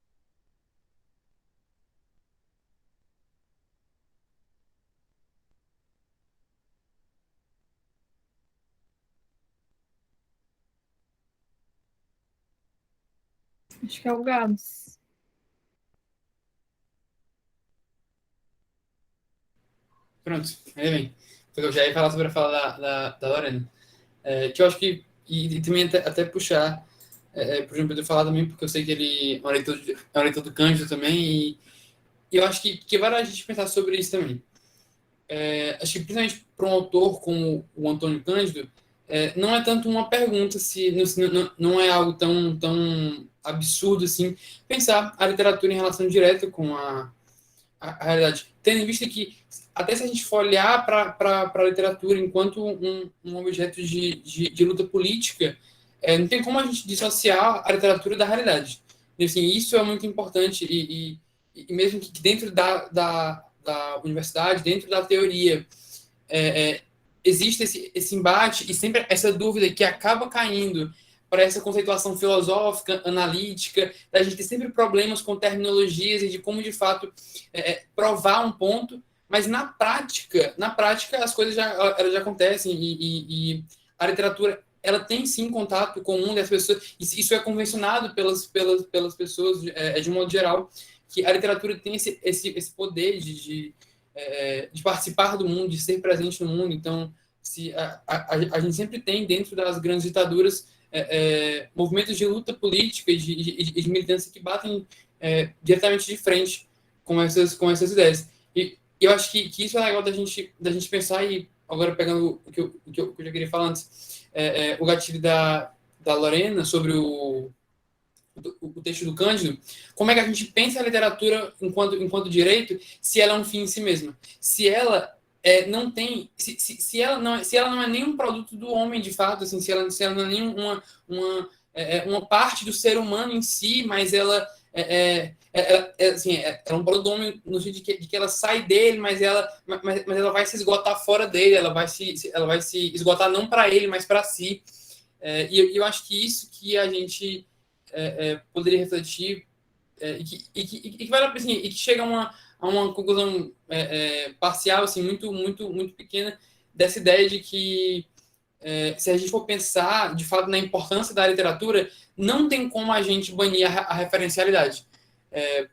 Acho que é o Gabs. Pronto, aí vem. Porque eu já ia falar sobre a fala da Lorena. Que eu acho que, e também até puxar, por exemplo, Pedro falar também, porque eu sei que ele é um leitor do Cândido também, e eu acho que vale a gente pensar sobre isso também. Acho que principalmente para um autor como o Antônio Cândido, não é tanto uma pergunta se não é algo tão absurdo, assim, pensar a literatura em relação direta com a realidade. Tendo em vista que, até se a gente for olhar para a literatura enquanto um objeto de luta política, não tem como a gente dissociar a literatura da realidade. E, assim, isso é muito importante, e mesmo que dentro da universidade, dentro da teoria, existe esse embate e sempre essa dúvida que acaba caindo para essa conceituação filosófica, analítica, da gente ter sempre problemas com terminologias e de como, de fato, provar um ponto, mas na prática as coisas elas já acontecem e a literatura ela tem sim contato com o mundo e as pessoas, isso é convencionado pelas pessoas de um modo geral, que a literatura tem esse poder de participar do mundo, de ser presente no mundo. Então, se a gente sempre tem dentro das grandes ditaduras movimentos de luta política e de militância que batem diretamente de frente com essas ideias. E eu acho que isso é legal da gente pensar, e agora pegando o que eu já queria falar antes, o gatilho da Lorena sobre o texto do Cândido, como é que a gente pensa a literatura enquanto direito, se ela é um fim em si mesma? Se ela não tem, se ela não é nenhum produto do homem de fato, assim, se ela não é nenhuma uma parte do ser humano em si, mas ela assim, é um produto do homem no sentido de que ela sai dele, mas ela vai se esgotar fora dele, ela vai se esgotar não para ele, mas para si. E eu acho que isso que a gente poderia refletir, e que vai assim, e que chega a uma conclusão parcial, assim, muito, muito, muito pequena, dessa ideia de que se a gente for pensar de fato na importância da literatura, não tem como a gente banir a referencialidade.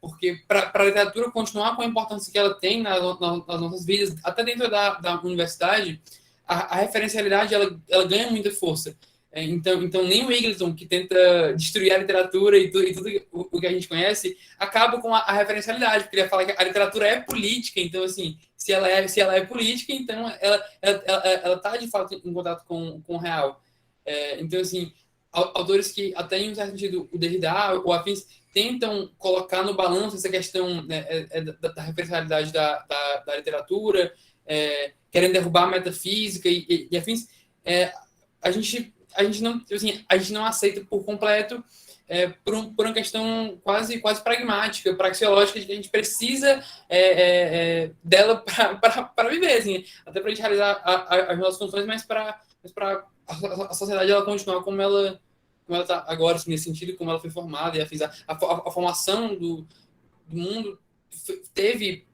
Porque para a literatura continuar com a importância que ela tem nas nossas vidas, até dentro da universidade, a referencialidade ela ganha muita força. Então, nem o Eagleton, que tenta destruir a literatura e tudo o que a gente conhece, acaba com a referencialidade, porque ele ia falar que a literatura é política. Então, assim, se ela é política, então ela está, de fato, em contato com o real. Então, assim, autores que, até em um certo sentido, o Derrida ou afins, tentam colocar no balanço essa questão, né, da referencialidade da literatura, querendo derrubar a metafísica e afins, a gente não, assim, a gente não aceita por completo, por uma questão quase pragmática, praxeológica, de que a gente precisa dela para viver, assim, até para a gente realizar as nossas funções, mas para a sociedade ela continuar como ela está agora, assim, nesse sentido, como ela foi formada, e a formação do mundo teve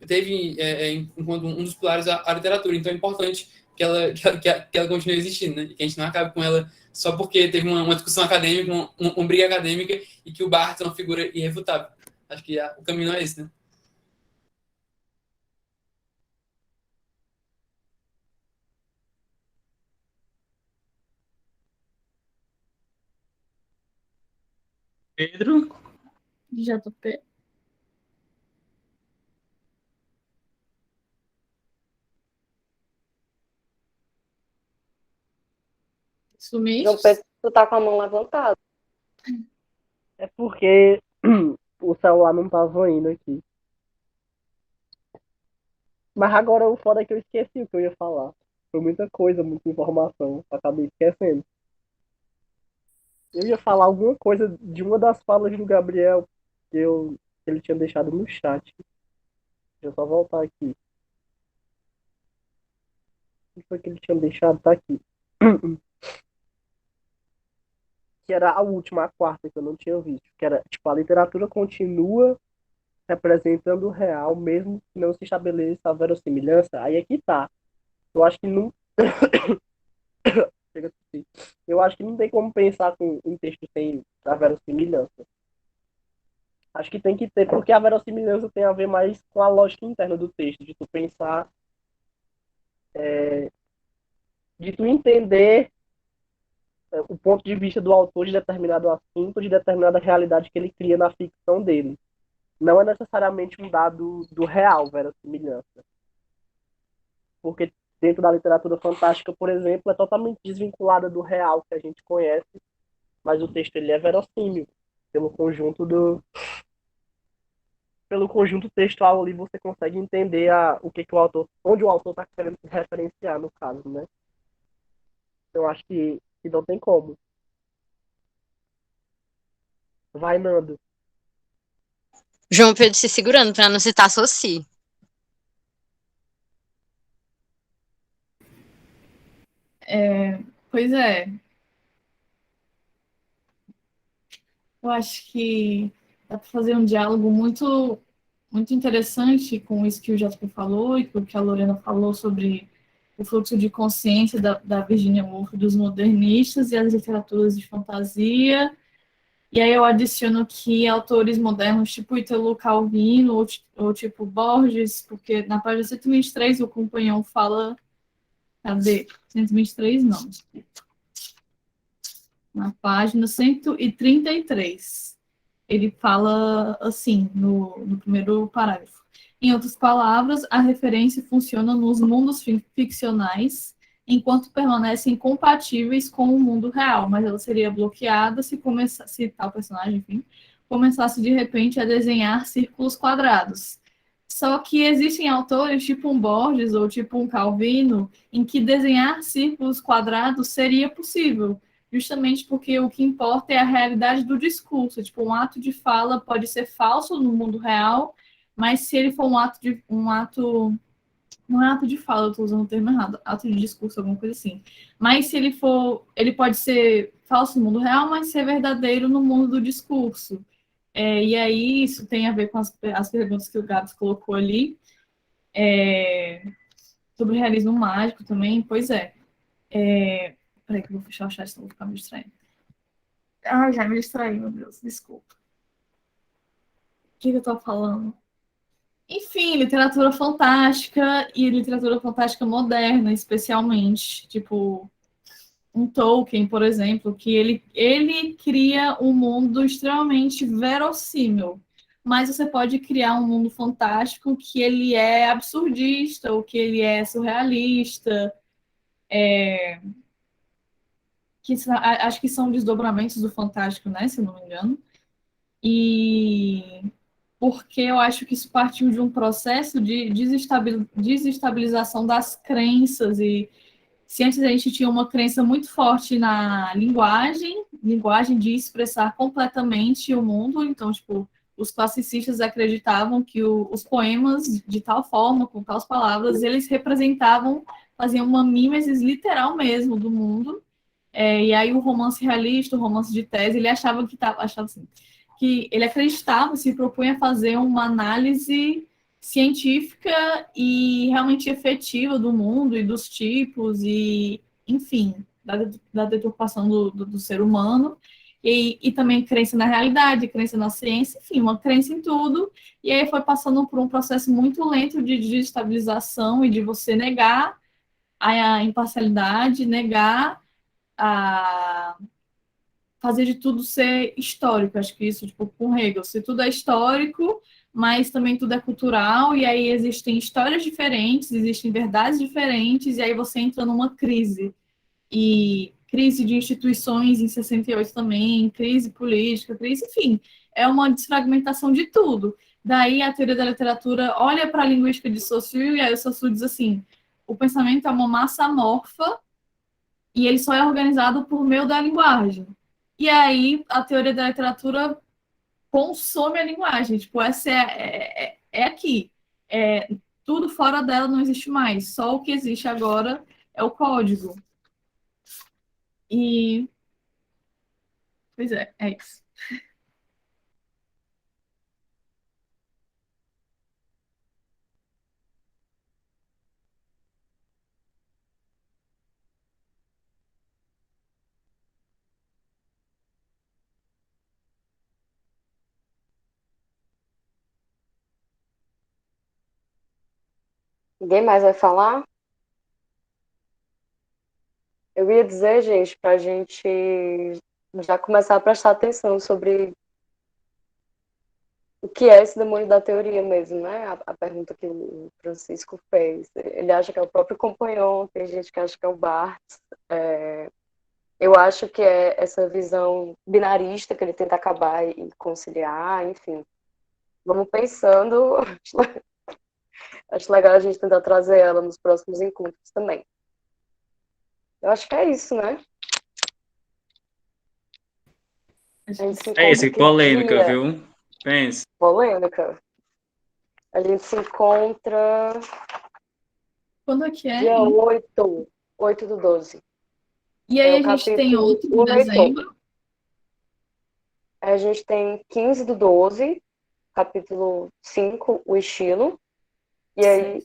enquanto um dos pilares a literatura. Então é importante que ela continue existindo, né? E que a gente não acabe com ela só porque teve uma discussão acadêmica, uma briga acadêmica, e que o Barthes é uma figura irrefutável. Acho que o caminho não é esse, né? Pedro, JP. João Sumiste? Pedro, tu tá com a mão levantada. É porque o celular não tava indo aqui. Mas agora o foda é que eu esqueci o que eu ia falar. Foi muita coisa, muita informação. Acabei esquecendo. Eu ia falar alguma coisa de uma das falas do Gabriel que ele tinha deixado no chat. Deixa eu só voltar aqui. O que foi que ele tinha deixado? Tá aqui. Que era a última, a quarta, que eu não tinha visto. Que era, tipo, a literatura continua representando o real, mesmo que não se estabeleça a verossimilhança. Aí é que tá. Eu acho que não. Chega assim. Eu acho que não tem como pensar com um texto sem a verossimilhança. Acho que tem que ter, porque a verossimilhança tem a ver mais com a lógica interna do texto, de tu pensar, de tu entender o ponto de vista do autor de determinado assunto, de determinada realidade que ele cria na ficção dele. Não é necessariamente um dado do real, verossimilhança. Porque dentro da literatura fantástica, por exemplo, é totalmente desvinculada do real que a gente conhece, mas o texto ele é verossímil. pelo conjunto do pelo conjunto textual ali você consegue entender o que que o autor, onde o autor está querendo se referenciar no caso, né? Eu acho que não tem como. Vai, Nando. João Pedro se segurando para não citar Soci. Pois é, eu acho que dá para fazer um diálogo muito interessante com isso que o JP falou e com o que a Lorena falou sobre o fluxo de consciência da Virginia Woolf dos modernistas e as literaturas de fantasia. E aí eu adiciono que autores modernos, tipo Italo Calvino ou tipo Borges, porque na página 123 o companhão fala... Cadê? 123 não. Na página 133. Ele fala assim, no primeiro parágrafo. Em outras palavras, a referência funciona nos mundos ficcionais, enquanto permanecem compatíveis com o mundo real, mas ela seria bloqueada se tal personagem, enfim, começasse de repente a desenhar círculos quadrados. Só que existem autores, tipo um Borges ou tipo um Calvino, em que desenhar círculos quadrados seria possível, justamente porque o que importa é a realidade do discurso. Tipo, um ato de fala pode ser falso no mundo real, mas se ele for não é ato de fala, eu estou usando o termo errado, ato de discurso, alguma coisa assim. Mas se ele for, ele pode ser falso no mundo real, mas ser verdadeiro no mundo do discurso. E aí isso tem a ver com as perguntas que o Gabs colocou ali, sobre realismo mágico também, pois é. Peraí que eu vou fechar o chat, senão eu vou ficar me distraindo. Ah, já me distraí, meu Deus, desculpa. O que eu tô falando? Enfim, literatura fantástica e literatura fantástica moderna, especialmente. Tipo, um Tolkien, por exemplo, que ele cria um mundo extremamente verossímil. Mas você pode criar um mundo fantástico que ele é absurdista, ou que ele é surrealista, acho que são desdobramentos do fantástico, né, se eu não me engano. E porque eu acho que isso partiu de um processo de desestabilização das crenças. E se antes a gente tinha uma crença muito forte na linguagem de expressar completamente o mundo, então, tipo, os classicistas acreditavam que os poemas, de tal forma, com tais palavras, eles representavam, faziam uma mimesis literal mesmo do mundo. E aí o romance realista, o romance de tese, ele achava assim, que ele acreditava, se propunha a fazer uma análise científica e realmente efetiva do mundo e dos tipos e, enfim, da deturpação do ser humano, e também crença na realidade, crença na ciência, enfim, uma crença em tudo, e aí foi passando por um processo muito lento de desestabilização e de você negar a imparcialidade, negar a fazer de tudo ser histórico. Acho que isso, tipo, com Hegel, se tudo é histórico, mas também tudo é cultural, e aí existem histórias diferentes, existem verdades diferentes, e aí você entra numa crise. E crise de instituições em 68 também, crise política, crise, enfim, é uma desfragmentação de tudo. Daí a teoria da literatura olha para a linguística de Saussure, e aí o Saussure diz assim, o pensamento é uma massa amorfa e ele só é organizado por meio da linguagem. E aí a teoria da literatura consome a linguagem, tipo, essa é aqui. Tudo fora dela não existe mais, só o que existe agora é o código. E, pois é isso. Ninguém mais vai falar? Eu ia dizer, gente, para a gente já começar a prestar atenção sobre o que é esse demônio da teoria mesmo, né? A pergunta que o Francisco fez. Ele acha que é o próprio Companhon, tem gente que acha que é o Barthes. Eu acho que é essa visão binarista que ele tenta acabar e conciliar, enfim. Vamos pensando. Acho legal a gente tentar trazer ela nos próximos encontros também. Eu acho que é isso, né? A gente se É isso, encontra que polêmica, dia? viu? Pense. Polêmica. A gente se encontra Quando é que é? dia 8/12. E aí É o a gente tem capítulo outro em 1 e 2. dezembro. A gente tem 15/12, capítulo 5, o estilo. E aí,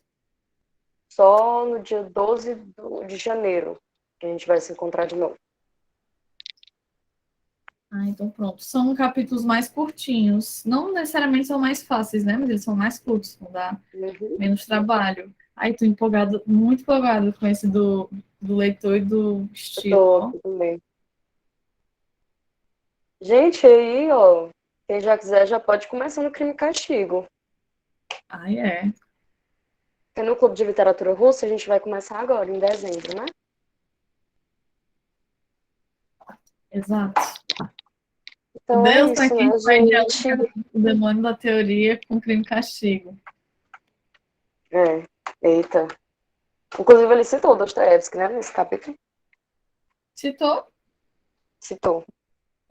só no dia 12 de janeiro, que a gente vai se encontrar de novo. Ah, então pronto. São capítulos mais curtinhos. Não necessariamente são mais fáceis, né? Mas eles são mais curtos, vão dar menos trabalho. Ai, tô empolgado, muito empolgado com esse do leitor e do estilo. Ó. Tudo bem. Gente, aí, ó, quem já quiser já pode começar no Crime e Castigo. Ai, é. Porque no Clube de Literatura Russa a gente vai começar agora, em dezembro, né? Exato. Então Deus, é para isso, quem né, vai gente? dialogar o demônio da teoria com crime e castigo. Eita. Inclusive ele citou Dostoiévski, né, nesse capítulo. Citou? Citou.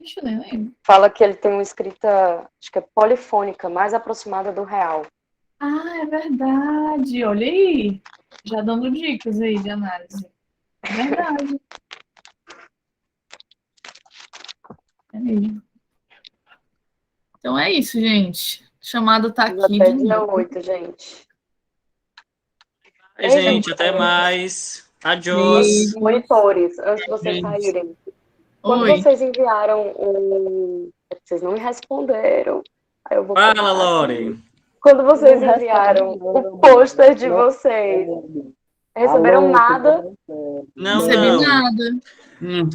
Ixi, eu nem lembro. Fala que ele tem uma escrita, acho que é polifônica, mais aproximada do real. Ah, é verdade. Olha aí. Já dando dicas aí de análise. É verdade. É mesmo. Então é isso, gente. O chamado tá Mas aqui até de dia novo. 8, gente. Aí, gente, até mais. Adiós. Beijo. Monitores, antes de vocês Gente. saírem. Quando Oi. vocês enviaram o... Vocês não me responderam. Aí eu vou Fala, perguntar Lore. aqui. Quando vocês Não enviaram responde, o pôster de não vocês, responde. receberam Alô, nada? Não, Recebi não. nada.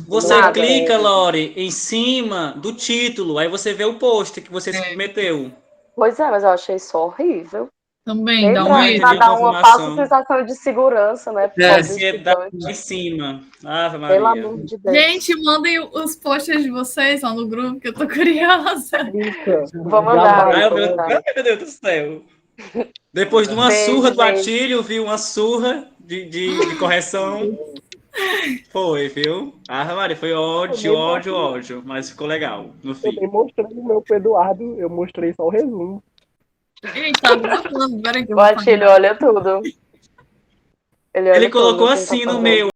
Você Nada. clica, Lore, em cima do título, aí você vê o post que você submeteu. Pois é, mas eu achei isso horrível. Também, Nem dá um Não medo. pra envia dar uma falsa confirmação. sensação de segurança, né? Pro É. pobre Ansiedade estudante. lá em cima. Ave Pelo Maria. amor de Deus. Gente, mandem os posters de vocês lá no grupo, que eu tô curiosa. Clica. Vou mandar. Ai, Vou mandar. meu Deus do céu. Depois de uma Beijo, surra do gente. Atílio, viu? Uma surra de correção. Foi, viu? Ave Maria, foi ódio, ódio, ódio. Mas ficou legal no Eu fim. nem mostrei o meu pro Eduardo, eu mostrei só o resumo. Gente, tá gravando. Peraí que eu O vou Atílio pagar. olha tudo. Ele olha Ele tudo, colocou não tem assim pra no fazer. meu.